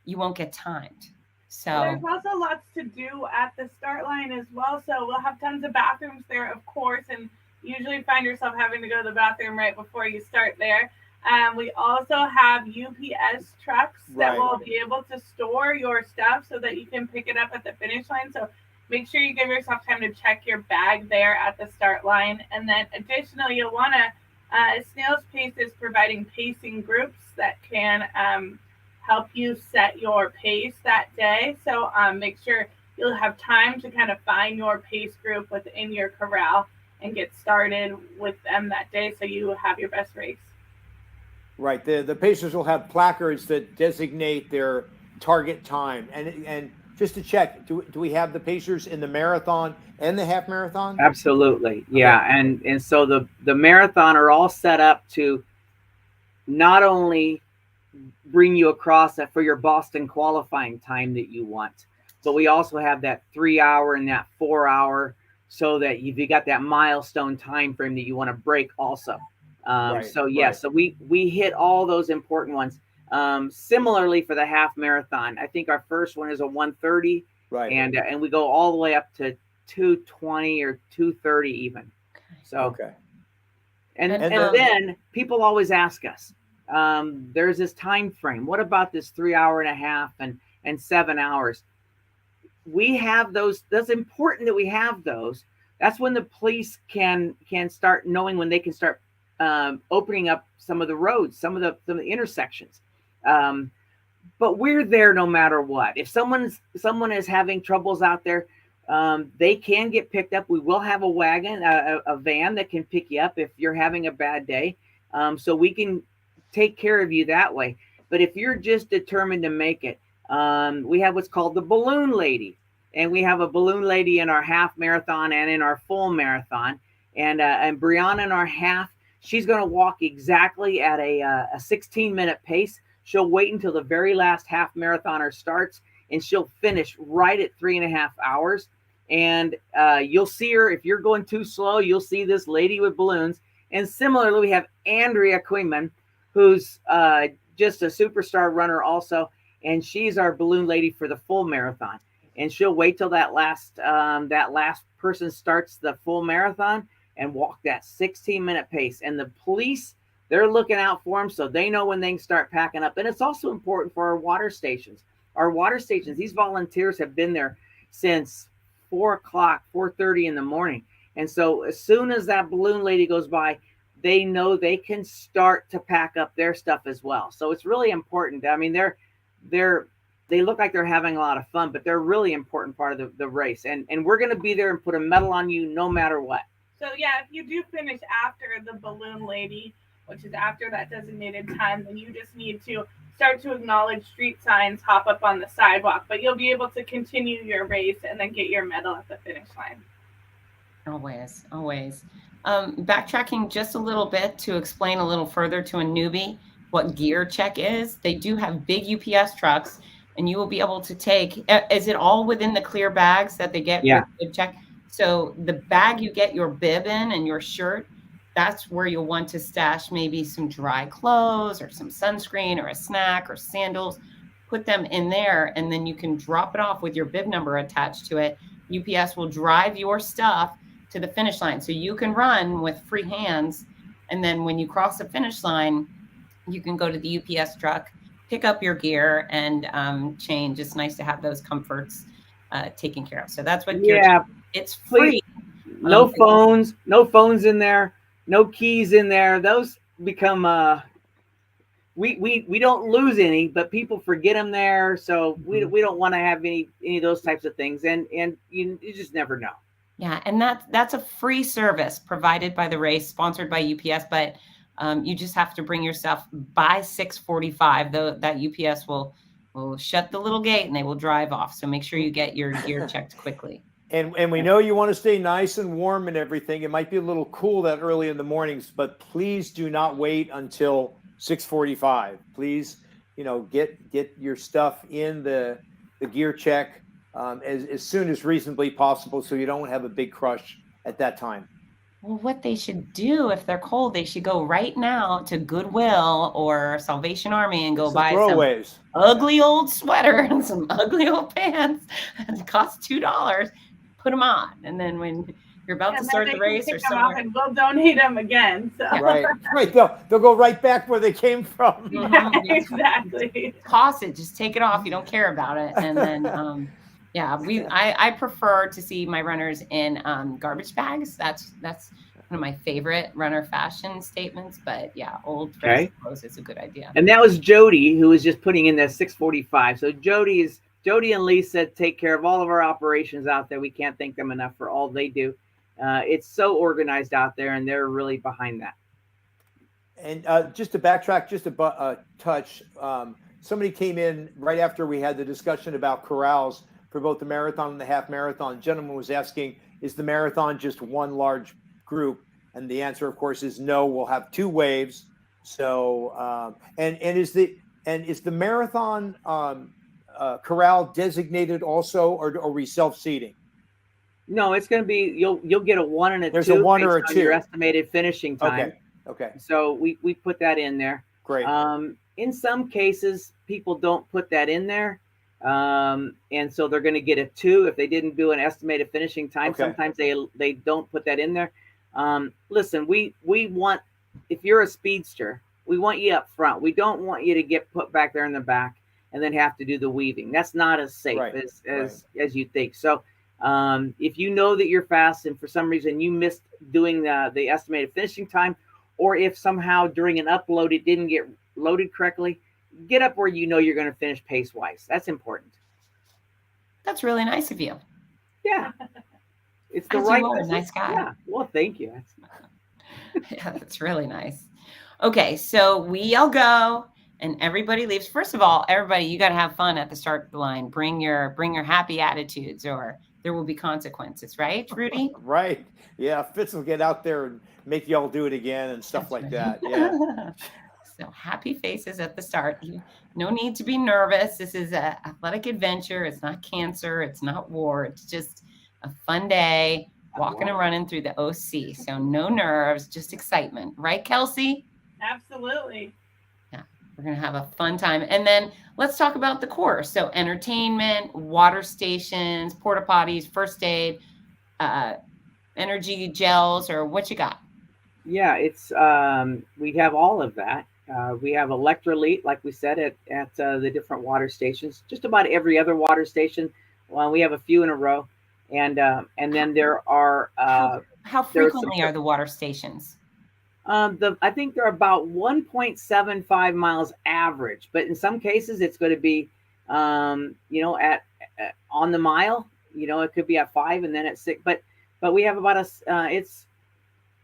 Speaker 1: you won't get timed. So
Speaker 4: there's also lots to do at the start line as well. So we'll have tons of bathrooms there, of course, and usually find yourself having to go to the bathroom right before you start there. We also have UPS trucks that
Speaker 2: Right.
Speaker 4: will be able to store your stuff so that you can pick it up at the finish line. So make sure you give yourself time to check your bag there at the start line. And then additionally, you'll want to, Snail's Pace is providing pacing groups that can help you set your pace that day. So make sure you'll have time to kind of find your pace group within your corral and get started with them that day so you have your best race.
Speaker 2: Right. The pacers will have placards that designate their target time. And just to check, do we have the pacers in the marathon and the half marathon?
Speaker 3: Absolutely. Yeah. Okay. And so the marathon are all set up to not only bring you across that for your Boston qualifying time that you want, but we also have that 3 hour and that 4 hour, so that if you got that milestone time frame that you want to break also.
Speaker 2: Right,
Speaker 3: so yeah,
Speaker 2: right.
Speaker 3: so we hit all those important ones. Similarly for the half marathon, I think our first one is a 1:30,
Speaker 2: right,
Speaker 3: and we go all the way up to 2:20 or 2:30 even. So
Speaker 2: okay.
Speaker 3: And then people always ask us, there's this time frame. What about this 3 hour and a half and 7 hours? We have those. That's important that we have those. That's when the police can start knowing when they can start opening up some of the roads, some of the intersections. But we're there no matter what. If someone is having troubles out there, they can get picked up. We will have a wagon, a van that can pick you up if you're having a bad day. So we can take care of you that way. But if you're just determined to make it, we have what's called the balloon lady. And we have a balloon lady in our half marathon and in our full marathon. And Brianna in our half, she's going to walk exactly at a 16-minute pace. She'll wait until the very last half marathoner starts, and she'll finish right at 3.5 hours. And you'll see her, if you're going too slow, you'll see this lady with balloons. And similarly, we have Andrea Queenman, who's just a superstar runner also, and she's our balloon lady for the full marathon. And she'll wait till that last person starts the full marathon and walk that 16-minute pace. And the police, they're looking out for them, so they know when they can start packing up. And it's also important for our water stations. Our water stations, these volunteers have been there since 4 o'clock, 4:30 in the morning. And so as soon as that balloon lady goes by, they know they can start to pack up their stuff as well. So it's really important. I mean, they look like they're having a lot of fun, but they're a really important part of the race. And we're going to be there and put a medal on you no matter what.
Speaker 4: So yeah, if you do finish after the balloon lady, which is after that designated time, then you just need to start to acknowledge street signs, hop up on the sidewalk, but you'll be able to continue your race and then get your medal at the finish line.
Speaker 1: Always, always. Backtracking just a little bit to explain a little further to a newbie what gear check is. They do have big UPS trucks, and you will be able to take, is it all within the clear bags that they get?
Speaker 3: Yeah.
Speaker 1: With bib check? So the bag you get your bib in and your shirt, that's where you'll want to stash maybe some dry clothes or some sunscreen or a snack or sandals. Put them in there, and then you can drop it off with your bib number attached to it. UPS will drive your stuff to the finish line, so you can run with free hands. And then when you cross the finish line, you can go to the UPS truck, pick up your gear, and change. It's nice to have those comforts taken care of. So that's what gear.
Speaker 3: Yeah,
Speaker 1: it's free.
Speaker 3: No phones in there. No keys in there. Those become we don't lose any, but people forget them there. So we don't want to have any of those types of things. And you just never know.
Speaker 1: Yeah, and that's a free service provided by the race, sponsored by UPS. But you just have to bring your stuff by 6:45. Though that UPS will shut the little gate and they will drive off. So make sure you get your gear checked quickly.
Speaker 2: And we know you want to stay nice and warm and everything. It might be a little cool that early in the mornings, but please do not wait until 6:45. Please, get your stuff in the gear check as soon as reasonably possible, so you don't have a big crush at that time.
Speaker 1: Well, what they should do if they're cold, they should go right now to Goodwill or Salvation Army and go buy
Speaker 2: throwaways.
Speaker 1: Some ugly old sweater and some ugly old pants. It costs $2. Put them on, and then when You're about to
Speaker 4: And then
Speaker 1: start
Speaker 4: they
Speaker 1: the
Speaker 4: can
Speaker 1: race or
Speaker 4: pick them up
Speaker 1: somewhere.
Speaker 4: and we'll donate them again. So
Speaker 2: Right. They'll go right back where they came from.
Speaker 4: yeah, exactly.
Speaker 1: Toss it, just take it off. You don't care about it. And then yeah, I prefer to see my runners in garbage bags. That's one of my favorite runner fashion statements. But yeah, old race clothes is a good idea.
Speaker 3: And that was Jody who was just putting in that 6:45. So Jody and Lisa take care of all of our operations out there. We can't thank them enough for all they do. It's so organized out there, and they're really behind that.
Speaker 2: And just to backtrack, just a touch, somebody came in right after we had the discussion about corrals for both the marathon and the half marathon. The gentleman was asking, is the marathon just one large group? And the answer, of course, is no. We'll have 2 waves. So, and is the marathon corral designated also, or are we self-seating?
Speaker 3: No, it's going to be you'll get a 1 and a 2.
Speaker 2: There's a 1 or a 2.
Speaker 3: Your estimated finishing time.
Speaker 2: Okay.
Speaker 3: So we put that in there.
Speaker 2: Great.
Speaker 3: In some cases, people don't put that in there, and so they're going to get a 2 if they didn't do an estimated finishing time.
Speaker 2: Okay.
Speaker 3: Sometimes they don't put that in there. Listen, we want, if you're a speedster, we want you up front. We don't want you to get put back there in the back and then have to do the weaving. That's not as safe as you think. So if you know that you're fast and for some reason you missed doing the estimated finishing time, or if somehow during an upload it didn't get loaded correctly, get up where you know you're going to finish pace-wise. That's important.
Speaker 1: That's really nice of you.
Speaker 3: Yeah. It's the
Speaker 1: As
Speaker 3: right
Speaker 1: you are, nice guy.
Speaker 3: Yeah. Well, thank you.
Speaker 1: Yeah, that's really nice. Okay, so we all go and everybody leaves. First of all, everybody, you got to have fun at the start line. Bring your happy attitudes, or there will be consequences, right, Rudy?
Speaker 2: Right. Yeah, Fitz will get out there and make y'all do it again and stuff like that. Yeah.
Speaker 1: So happy faces at the start. No need to be nervous. This is an athletic adventure. It's not cancer. It's not war. It's just a fun day walking and running through the OC. So no nerves, just excitement. Right, Kelsey?
Speaker 4: Absolutely.
Speaker 1: Yeah, we're going to have a fun time. And then let's talk about the course. So entertainment, water stations, porta potties, first aid, energy gels, or what you got?
Speaker 3: Yeah, it's we have all of that. We have electrolyte, like we said, at the different water stations. Just about every other water station. Well, we have a few in a row, and then there are.
Speaker 1: How frequently are the water stations?
Speaker 3: I think they're about 1.75 miles average, but in some cases it's going to be, at on the mile. It could be at 5 and then at 6, but we have about it's.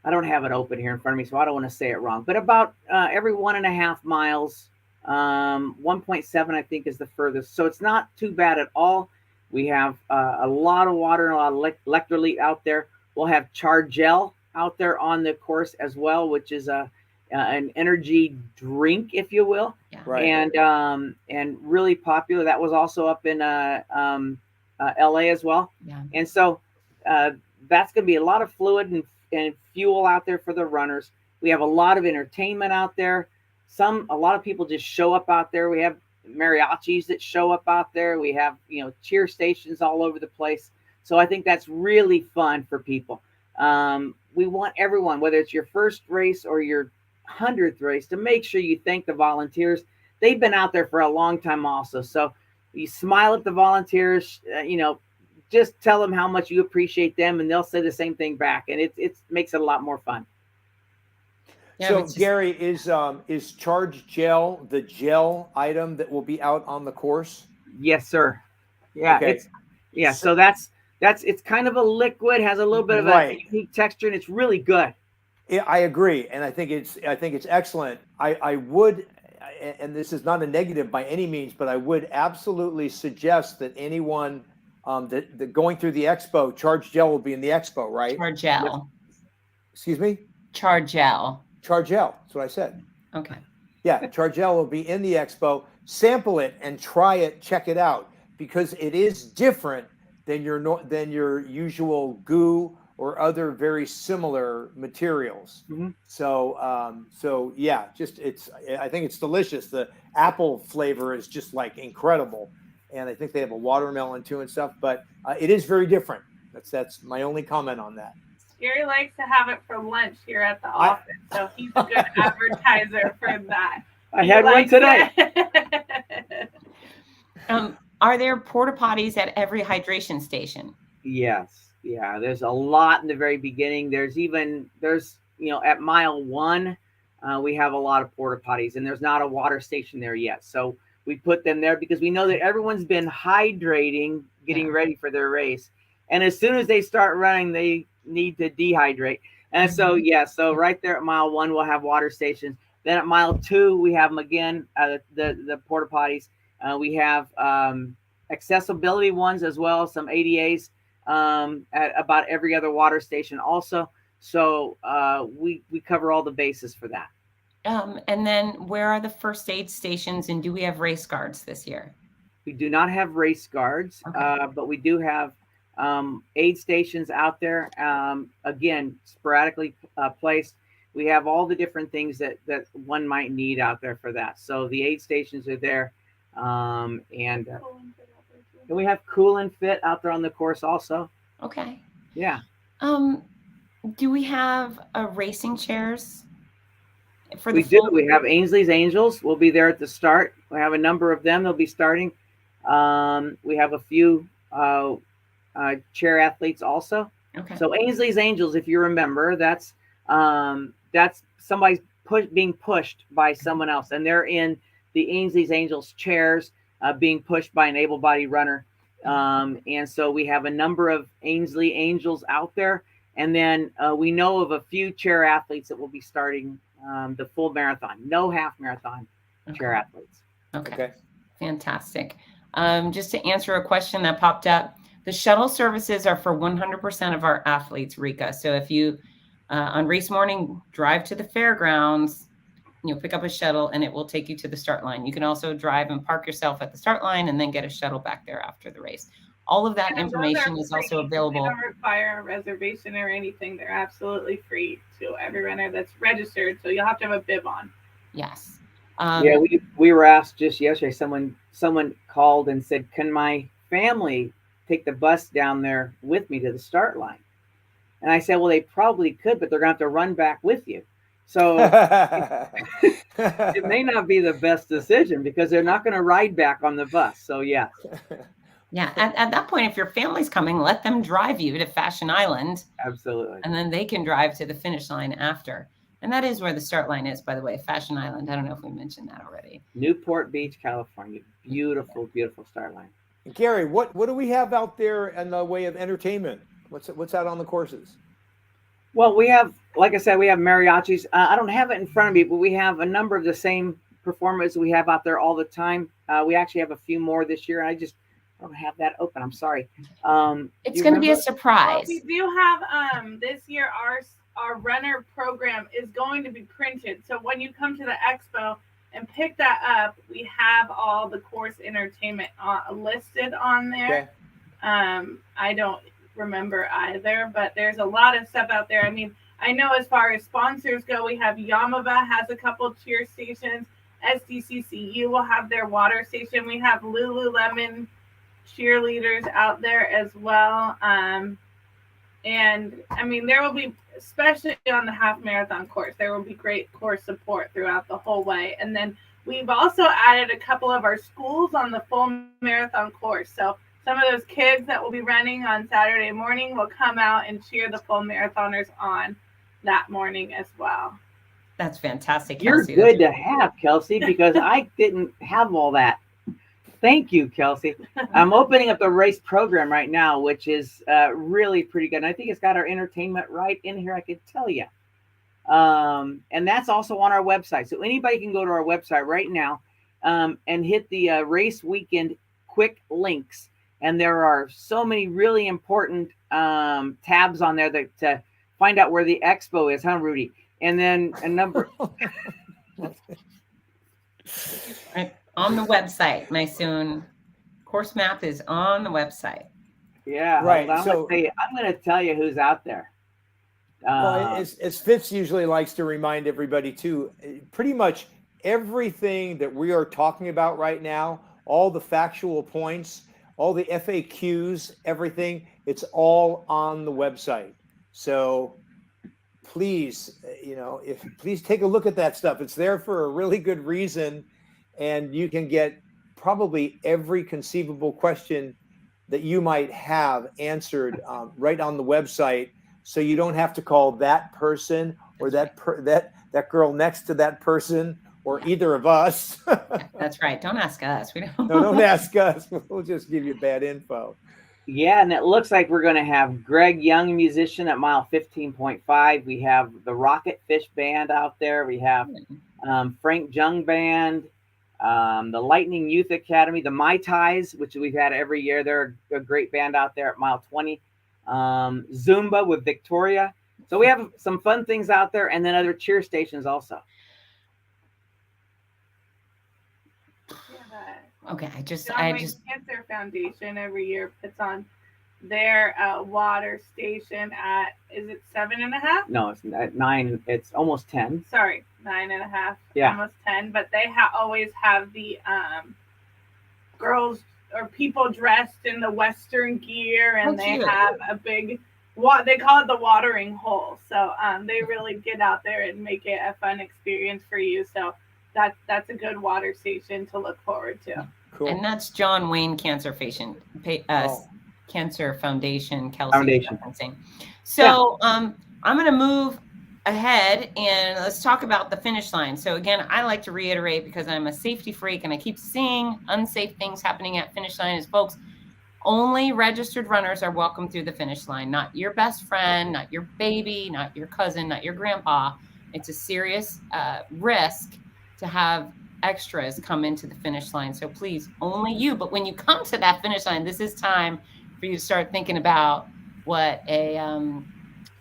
Speaker 3: I don't have it open here in front of me, so I don't want to say it wrong. But about every 1.5 miles, 1.7 I think is the furthest. So it's not too bad at all. We have a lot of water and a lot of electrolyte out there. We'll have Chargel out there on the course as well, which is an energy drink, if you will.
Speaker 1: Yeah.
Speaker 2: Right.
Speaker 3: And really popular. That was also up in LA as well.
Speaker 1: Yeah.
Speaker 3: And so that's going to be a lot of fluid and fuel out there for the runners. We have a lot of entertainment out there. A lot of people just show up out there. We have mariachis that show up out there. We have, cheer stations all over the place. So I think that's really fun for people. We want everyone, whether it's your first race or your 100th race, to make sure you thank the volunteers. They've been out there for a long time also. So you smile at the volunteers, just tell them how much you appreciate them, and they'll say the same thing back. And it makes it a lot more fun.
Speaker 1: Yeah,
Speaker 2: so Gary, is Charge Gel the gel item that will be out on the course?
Speaker 3: Yes, sir. Yeah.
Speaker 2: Okay.
Speaker 3: So it's kind of a liquid, has a little bit of a unique texture, and it's really good.
Speaker 2: Yeah, I agree, and I think it's excellent. I would, and this is not a negative by any means, but I would absolutely suggest that anyone that going through the expo, Charge Gel will be in the expo, right?
Speaker 1: Chargel.
Speaker 2: Excuse me?
Speaker 1: Chargel.
Speaker 2: Chargel. That's what I said.
Speaker 1: Okay.
Speaker 2: Yeah, Chargel will be in the expo. Sample it and try it. Check it out, because it is different than your usual goo or other very similar materials.
Speaker 3: Mm-hmm.
Speaker 2: So yeah, I think it's delicious. The apple flavor is just like incredible. And I think they have a watermelon too and stuff, but it is very different. That's my only comment on that.
Speaker 4: Gary likes to have it for lunch here at the office, so he's a good advertiser for that.
Speaker 3: I had one today.
Speaker 1: Are there porta potties at every hydration station?
Speaker 3: Yes. Yeah. There's a lot in the very beginning. There's at mile 1, we have a lot of porta potties, and there's not a water station there yet. So we put them there because we know that everyone's been hydrating, getting ready for their race. And as soon as they start running, they need to dehydrate. And so right there at mile 1, we'll have water stations. Then at mile 2, we have them again, the porta potties. We have accessibility ones as well, some ADAs at about every other water station also. So we cover all the bases for that.
Speaker 1: And then where are the first aid stations, and do we have race guards this year?
Speaker 3: We do not have race guards, but we do have aid stations out there, again, sporadically placed. We have all the different things that one might need out there for that. So the aid stations are there. And we have Cool and Fit out there on the course also.
Speaker 1: Okay.
Speaker 3: Yeah.
Speaker 1: Do we have racing chairs?
Speaker 3: We do. We have Ainsley's Angels. We'll be there at the start. We have a number of them. They'll be starting. We have a few chair athletes also.
Speaker 1: Okay.
Speaker 3: So Ainsley's Angels, if you remember, that's somebody's being pushed by someone else, and they're in the Ainsley's Angels chairs, being pushed by an able-bodied runner. And so we have a number of Ainsley Angels out there, and then we know of a few chair athletes that will be starting the full marathon, no half marathon chair athletes.
Speaker 1: Okay. Fantastic. Just to answer a question that popped up, the shuttle services are for 100% of our athletes, Rika. So if you on race morning drive to the fairgrounds, pick up a shuttle and it will take you to the start line. You can also drive and park yourself at the start line and then get a shuttle back there after the race. All of that information is also available.
Speaker 4: They don't require a reservation or anything. They're absolutely free to every runner that's registered. So you'll have to have a bib on.
Speaker 1: Yes.
Speaker 3: We were asked just yesterday. Someone called and said, "Can my family take the bus down there with me to the start line?" And I said, "Well, they probably could, but they're going to have to run back with you." So it may not be the best decision because they're not going to ride back on the bus. So yeah.
Speaker 1: Yeah. At that point, if your family's coming, let them drive you to Fashion Island.
Speaker 3: Absolutely.
Speaker 1: And then they can drive to the finish line after. And that is where the start line is, by the way, Fashion Island. I don't know if we mentioned that already.
Speaker 3: Newport Beach, California. Beautiful, beautiful start line.
Speaker 2: Gary, what do we have out there in the way of entertainment? What's out on the courses?
Speaker 3: Well, we have, like I said, we have mariachis. I don't have it in front of me, but we have a number of the same performers we have out there all the time. We actually have a few more this year. I don't have that open. I'm sorry.
Speaker 1: It's going to be a surprise.
Speaker 4: Well, we do have this year our runner program is going to be printed. So when you come to the expo and pick that up, we have all the course entertainment listed on there. Okay. I don't remember either, but there's a lot of stuff out there. I mean, I know as far as sponsors go, we have Yamava has a couple cheer stations. SDCCU will have their water station. We have Lululemon cheerleaders out there as well. And I mean, there will be, especially on the half marathon course, there will be great course support throughout the whole way. And then we've also added a couple of our schools on the full marathon course. So some of those kids that will be running on Saturday morning will come out and cheer the full marathoners on that morning as well.
Speaker 1: That's fantastic,
Speaker 3: Kelsey. You're good to have, Kelsey, because I didn't have all that. Thank you, Kelsey. I'm opening up the race program right now, which is really pretty good. And I think it's got our entertainment right in here, I can tell you. And that's also on our website. So anybody can go to our website right now and hit the race weekend quick links. And there are so many really important tabs on there to find out where the expo is, huh, Rudy? And then a number...
Speaker 1: On the website, Mysoon. Course map is on the website.
Speaker 3: Yeah,
Speaker 2: right.
Speaker 3: I'm going to tell you who's out there.
Speaker 2: Well, as Fitz usually likes to remind everybody too, pretty much everything that we are talking about right now, all the factual points, all the FAQs, everything, it's all on the website. So please, please take a look at that stuff. It's there for a really good reason, and you can get probably every conceivable question that you might have answered right on the website. So you don't have to call that person or that girl next to that person or either of us.
Speaker 1: That's right. Don't ask us. We don't.
Speaker 2: No, don't ask us. We'll just give you bad info.
Speaker 3: Yeah, and it looks like we're going to have Greg Young, musician, at mile 15.5. We have the Rocket Fish Band out there. We have Frank Jung Band, the Lightning Youth Academy, the Mai Tais, which we've had every year. They're a great band out there at mile 20. Zumba with Victoria. So we have some fun things out there, and then other cheer stations also.
Speaker 1: Okay, I just
Speaker 4: Cancer Foundation every year puts on their water station at, is it 7.5?
Speaker 3: No, it's at 9. It's almost 10.
Speaker 4: Sorry, 9.5.
Speaker 3: Yeah,
Speaker 4: almost 10. But they always have the girls or people dressed in the Western gear, and they have a big they call it the watering hole. So they really get out there and make it a fun experience for you. So that's a good water station to look forward to.
Speaker 2: Cool.
Speaker 1: And that's John Wayne Cancer Cancer Foundation, Kelsey referencing. So I'm going to move ahead and let's talk about the finish line. So again, I like to reiterate, because I'm a safety freak and I keep seeing unsafe things happening at finish line, is folks, only registered runners are welcome through the finish line, not your best friend, not your baby, not your cousin, not your grandpa. It's a serious risk to have extras come into the finish line. So please, only you. But when you come to that finish line, this is time for you to start thinking about what a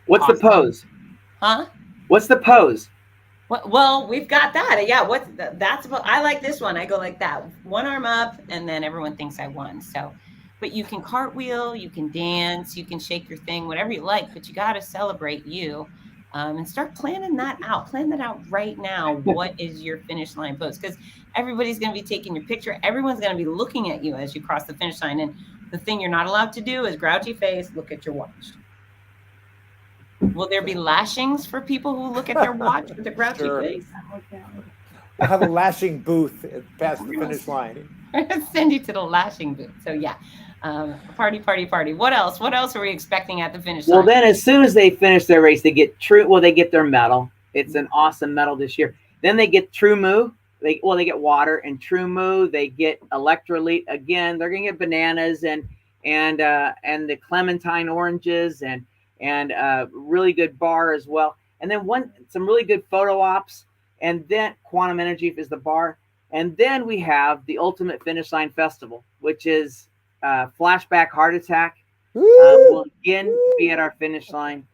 Speaker 3: what's the pose?
Speaker 1: Huh?
Speaker 3: What's the pose?
Speaker 1: Well, we've got that. Yeah, I like this one. I go like that, one arm up, and then everyone thinks I won. So, but you can cartwheel, you can dance, you can shake your thing, whatever you like, but you got to celebrate you. And start planning that out. Plan that out right now. What is your finish line pose? Because everybody's going to be taking your picture. Everyone's going to be looking at you as you cross the finish line. And the thing you're not allowed to do is grouchy face, look at your watch. Will there be lashings for people who look at their watch with a grouchy face?
Speaker 2: We'll have a lashing booth past the finish line.
Speaker 1: Send you to the lashing booth. So yeah. Party. What else? What else are we expecting at the finish line?
Speaker 3: Well, then as soon as they finish their race, they get they get their medal. It's an awesome medal this year. Then they get True Moo. They get water and True Moo. They get electrolyte again. They're gonna get bananas and the clementine oranges and really good bar as well. And then some really good photo ops. And then Quantum Energy is the bar. And then we have the Ultimate Finish Line Festival, which is Flashback Heart Attack will again be at our finish line.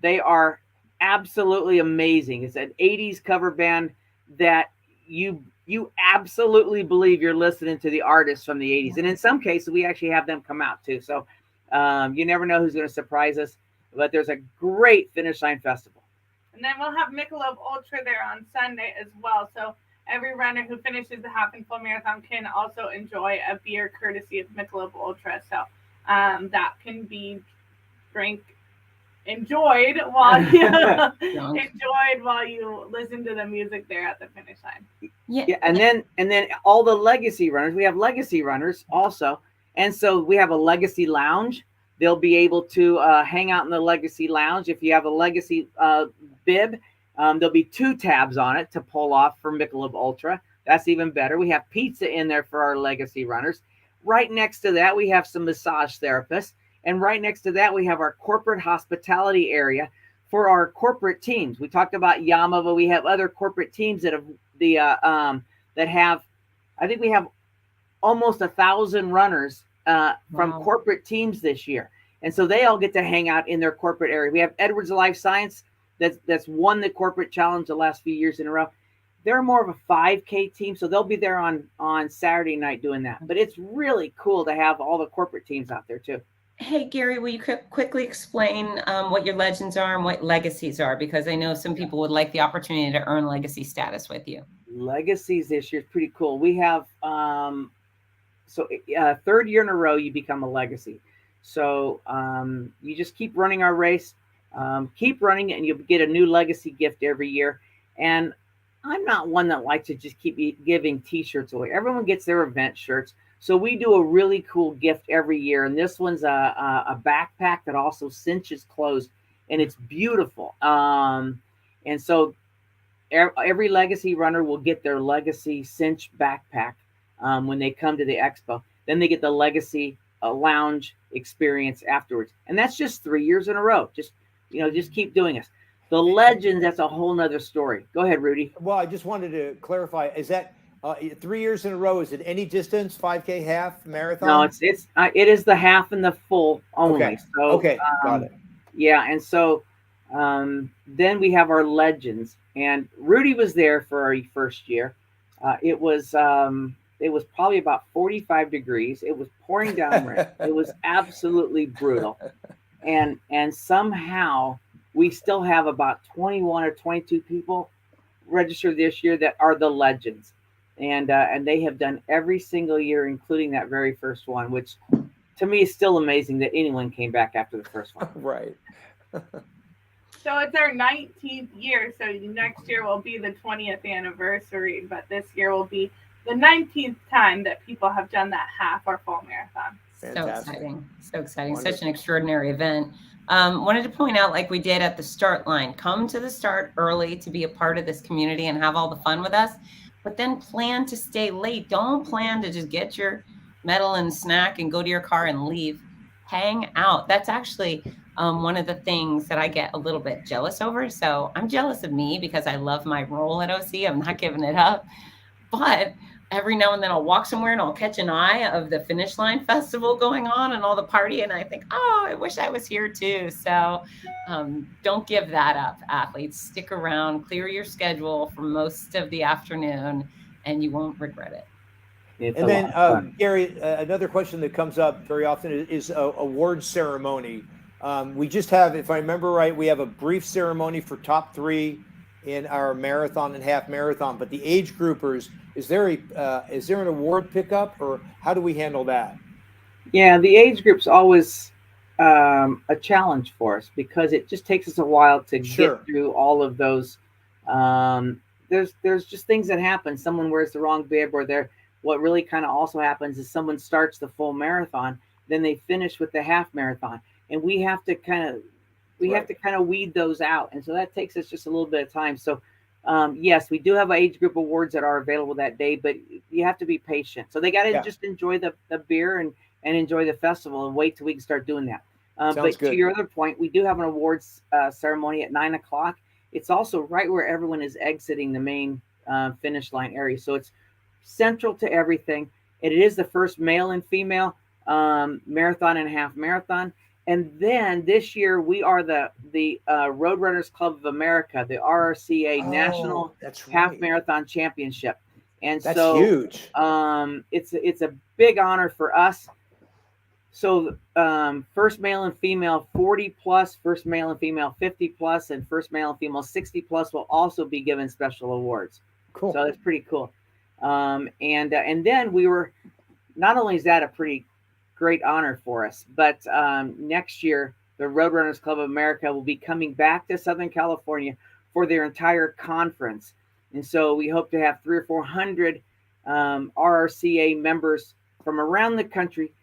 Speaker 3: They are absolutely amazing. It's an 80s cover band that you absolutely believe you're listening to the artists from the 80s. And in some cases, we actually have them come out too. So you never know who's going to surprise us. But there's a great finish line festival.
Speaker 4: And then we'll have Michelob Ultra there on Sunday as well. So every runner who finishes the half and full marathon can also enjoy a beer courtesy of Michelob Ultra. So that can be enjoyed while you listen to the music there at the finish line.
Speaker 3: Yeah, and then all the legacy runners. We have legacy runners also, and so we have a legacy lounge. They'll be able to hang out in the legacy lounge. If you have a legacy bib, there'll be 2 tabs on it to pull off for Michelob Ultra. That's even better. We have pizza in there for our legacy runners. Right next to that, we have some massage therapists. And right next to that, we have our corporate hospitality area for our corporate teams. We talked about Yama, but we have other corporate teams that have, I think we have almost 1,000 runners from corporate teams this year. And so they all get to hang out in their corporate area. We have Edwards Life Science that's won the corporate challenge the last few years in a row. They're more of a 5K team, so they'll be there on Saturday night doing that. But it's really cool to have all the corporate teams out there too.
Speaker 1: Hey, Gary, will you quickly explain what your legends are and what legacies are? Because I know some people would like the opportunity to earn legacy status with you.
Speaker 3: Legacies this year is pretty cool. We have, third year in a row, you become a legacy. So you just keep running our race. Keep running it, and you'll get a new legacy gift every year. And I'm not one that likes to just keep giving T-shirts away. Everyone gets their event shirts. So we do a really cool gift every year. And this one's a backpack that also cinches closed, and it's beautiful. And so every legacy runner will get their legacy cinch backpack when they come to the expo. Then they get the legacy lounge experience afterwards. And that's just 3 years in a row. Just keep doing it. The legends, that's a whole nother story. Go ahead, Rudy.
Speaker 2: Well, I just wanted to clarify, is that 3 years in a row? Is it any distance, 5K, half, marathon?
Speaker 3: No, it is the half and the full only.
Speaker 2: Okay.
Speaker 3: So,
Speaker 2: okay, got it.
Speaker 3: Yeah, and so then we have our legends, and Rudy was there for our first year. It was probably about 45 degrees. It was pouring down rain. It was absolutely brutal, and somehow we still have about 21 or 22 people registered this year that are the legends, and they have done every single year, including that very first one, which to me is still amazing that anyone came back after the first one.
Speaker 2: Right.
Speaker 4: So it's our 19th year. So next year will be the 20th anniversary, but this year will be the 19th time that people have done that half or full marathon.
Speaker 2: Fantastic.
Speaker 1: So exciting.
Speaker 2: Wonderful.
Speaker 1: Such an extraordinary event. Wanted to point out, like we did at the start line, come to the start early to be a part of this community and have all the fun with us, but then plan to stay late. Don't plan to just get your medal and snack and go to your car and leave. Hang out. That's actually one of the things that I get a little bit jealous over. So I'm jealous of me because I love my role at OC. I'm not giving it up. But every now and then I'll walk somewhere and I'll catch an eye of the Finish Line Festival going on and all the party. And I think, oh, I wish I was here too. So don't give that up, athletes. Stick around, clear your schedule for most of the afternoon, and you won't regret it.
Speaker 2: And then, Gary, another question that comes up very often is award ceremony. We just have, if I remember right, we have a brief ceremony for top 3 in our marathon and half marathon, but the age groupers, is there an award pickup, or how do we handle that?
Speaker 3: Yeah, the age group's always a challenge for us because it just takes us a while to get through all of those. There's just things that happen. Someone wears the wrong bib, or what really kind of also happens is someone starts the full marathon, then they finish with the half marathon, and we have to kind of weed those out, and so that takes us just a little bit of time. So yes, we do have age group awards that are available that day, but you have to be patient. So they got to just enjoy the beer and enjoy the festival and wait till we can start doing that. But good. To your other point, we do have an awards ceremony at 9:00. It's also right where everyone is exiting the main finish line area, so it's central to everything. It is the first male and female marathon and half marathon. And then this year we are the Road Runners Club of America, the RRCA National Half Marathon Championship, and that's
Speaker 2: huge.
Speaker 3: It's a big honor for us. So first male and female 40 plus, first male and female 50 plus, and first male and female 60 plus will also be given special awards.
Speaker 2: Cool.
Speaker 3: So that's pretty cool. And then we were, not only is that a pretty great honor for us, but next year the Roadrunners Club of America will be coming back to Southern California for their entire conference, and so we hope to have 300 or 400 RRCA members from around the country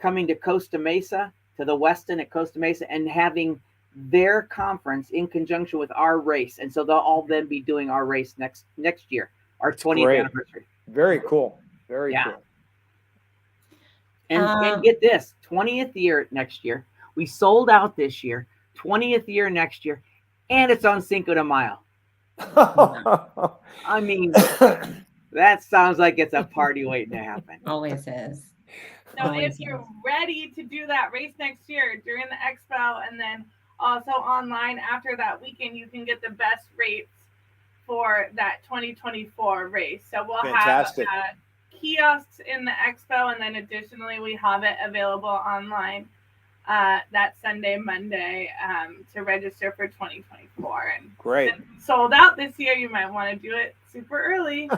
Speaker 3: coming to Costa Mesa, to the Westin at Costa Mesa, and having their conference in conjunction with our race, and so they'll all then be doing our race next year, our 20th anniversary.
Speaker 2: Very cool. Very cool.
Speaker 3: And get this, 20th year next year. We sold out this year, 20th year next year, and it's on Cinco de Mayo. I mean, that sounds like it's a party waiting to happen.
Speaker 1: Always is.
Speaker 4: So if you're ready to do that race next year during the expo, and then also online after that weekend, you can get the best rates for that 2024 race. So we'll have kiosks in the expo, and then additionally we have it available online that Sunday, Monday to register for 2024. And
Speaker 2: great.
Speaker 4: Sold out this year. You might want to do it super early.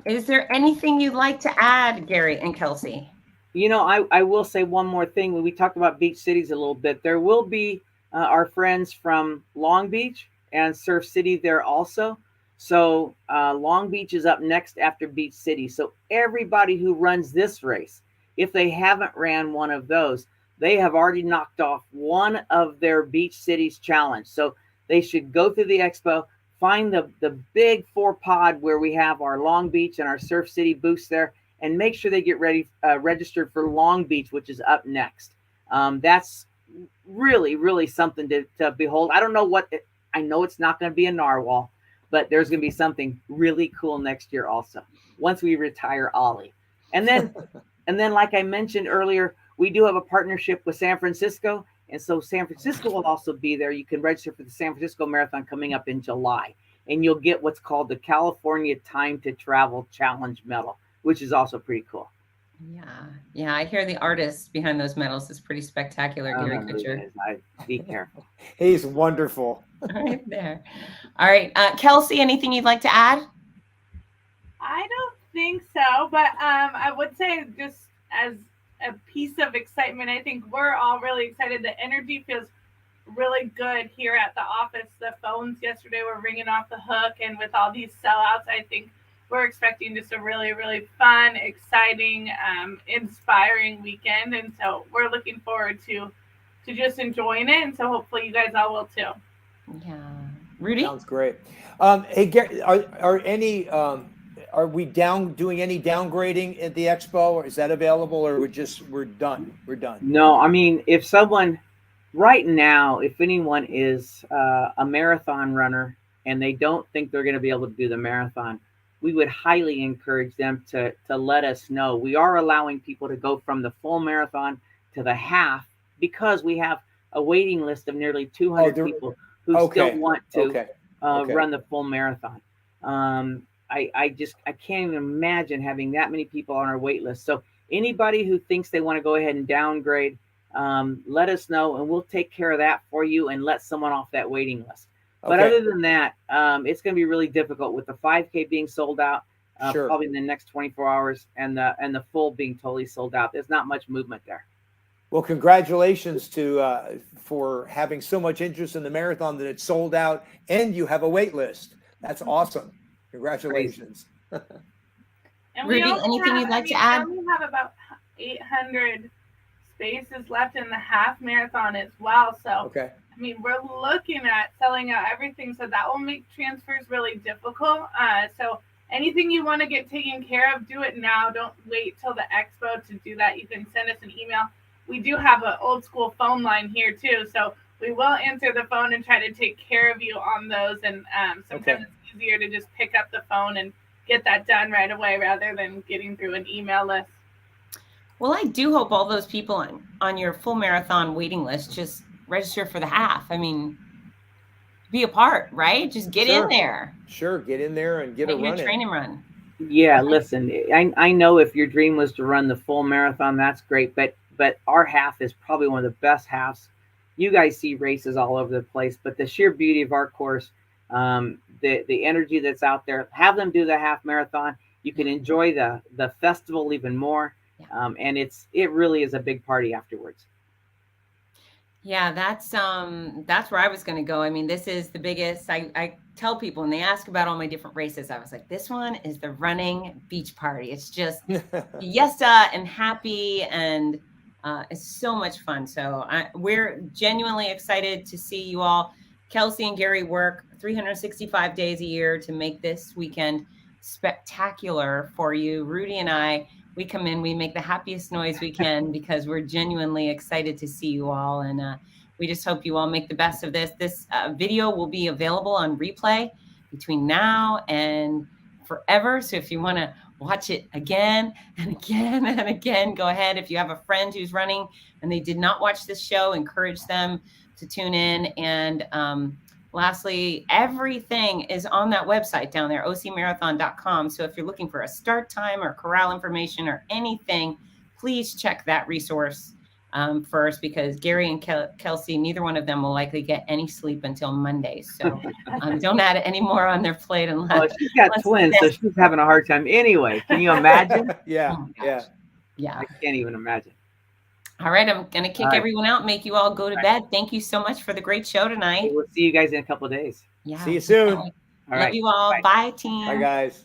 Speaker 1: Is there anything you'd like to add, Gary and Kelsey?
Speaker 3: I will say one more thing. When we talked about beach cities a little bit, there will be our friends from Long Beach and Surf City there also. So Long Beach is up next after Beach City. So everybody who runs this race, if they haven't ran one of those, they have already knocked off one of their Beach Cities challenge. So they should go through the expo, find the big 4 pod where we have our Long Beach and our Surf City booths there, and make sure they get ready registered for Long Beach, which is up next. That's really, really something to behold. I don't know I know it's not going to be a narwhal, but there's going to be something really cool next year also, once we retire Ollie. And then, like I mentioned earlier, we do have a partnership with San Francisco. And so San Francisco will also be there. You can register for the San Francisco Marathon coming up in July. And you'll get what's called the California Time to Travel Challenge Medal, which is also pretty cool.
Speaker 1: Yeah. I hear the artist behind those medals is pretty spectacular, Gary Kutcher.
Speaker 3: Be careful.
Speaker 2: He's wonderful.
Speaker 1: Right there. All right, Kelsey, anything you'd like to add?
Speaker 4: I don't think so, but I would say, just as a piece of excitement, I think we're all really excited. The energy feels really good here at the office. The phones yesterday were ringing off the hook, and with all these sellouts, I think we're expecting just a really, really fun, exciting, inspiring weekend. And so we're looking forward to just enjoying it. And so hopefully you guys all will too.
Speaker 1: Yeah. Rudy?
Speaker 2: Sounds great. Hey, Gary, are we doing any downgrading at the expo, or is that available, or we're done? We're done.
Speaker 3: No, I mean, if someone right now, if anyone is a marathon runner and they don't think they're going to be able to do the marathon, we would highly encourage them to let us know. We are allowing people to go from the full marathon to the half, because we have a waiting list of nearly 200 people who still want to run the full marathon. I can't even imagine having that many people on our wait list. So anybody who thinks they want to go ahead and downgrade, let us know, and we'll take care of that for you and let someone off that waiting list. But other than that, it's going to be really difficult with the 5K being sold out probably in the next 24 hours, and the full being totally sold out. There's not much movement there.
Speaker 2: Well, congratulations for having so much interest in the marathon that it's sold out and you have a wait list. That's awesome. Congratulations.
Speaker 4: And
Speaker 1: Rudy, anything you'd like to add?
Speaker 4: We have about 800 spaces left in the half marathon as well. So, I mean, we're looking at selling out everything. So that will make transfers really difficult. So anything you want to get taken care of, do it now. Don't wait till the expo to do that. You can send us an email. We do have an old school phone line here too. So we will answer the phone and try to take care of you on those. And sometimes it's easier to just pick up the phone and get that done right away rather than getting through an email list.
Speaker 1: Well, I do hope all those people on your full marathon waiting list just register for the half. I mean, be a part, right? Just get in there.
Speaker 2: Sure, get in there and get a run.
Speaker 1: Train and run.
Speaker 3: Yeah, listen, I know if your dream was to run the full marathon, that's great, but our half is probably one of the best halves. You guys see races all over the place, but the sheer beauty of our course, the energy that's out there, have them do the half marathon. You can enjoy the festival even more, and it really is a big party afterwards.
Speaker 1: Yeah, that's where I was going to go. I mean, this is the biggest. I tell people when they ask about all my different races, I was like, this one is the running beach party. It's just fiesta and happy, and it's so much fun. So we're genuinely excited to see you all. Kelsey and Gary work 365 days a year to make this weekend spectacular for you. Rudy and I, we come in, we make the happiest noise we can because we're genuinely excited to see you all. And we just hope you all make the best of this. This video will be available on replay between now and forever. So if you want to watch it again and again and again, go ahead. If you have a friend who's running and they did not watch this show, encourage them to tune in. And lastly, everything is on that website down there, ocmarathon.com. So if you're looking for a start time or corral information or anything, please check that resource first, because Gary and Kelsey, neither one of them will likely get any sleep until Monday. So don't add any more on their plate unless.
Speaker 3: She's got twins, so she's having a hard time anyway. Can you imagine?
Speaker 2: Yeah.
Speaker 1: Yeah.
Speaker 3: I can't even imagine.
Speaker 1: All right, I'm going to kick everyone out, make you all go to bed. Thank you so much for the great show tonight.
Speaker 3: We'll see you guys in a couple of days.
Speaker 1: Yeah.
Speaker 2: See you soon.
Speaker 3: All
Speaker 1: Love
Speaker 3: right.
Speaker 1: you all. Bye, team.
Speaker 2: Bye, guys.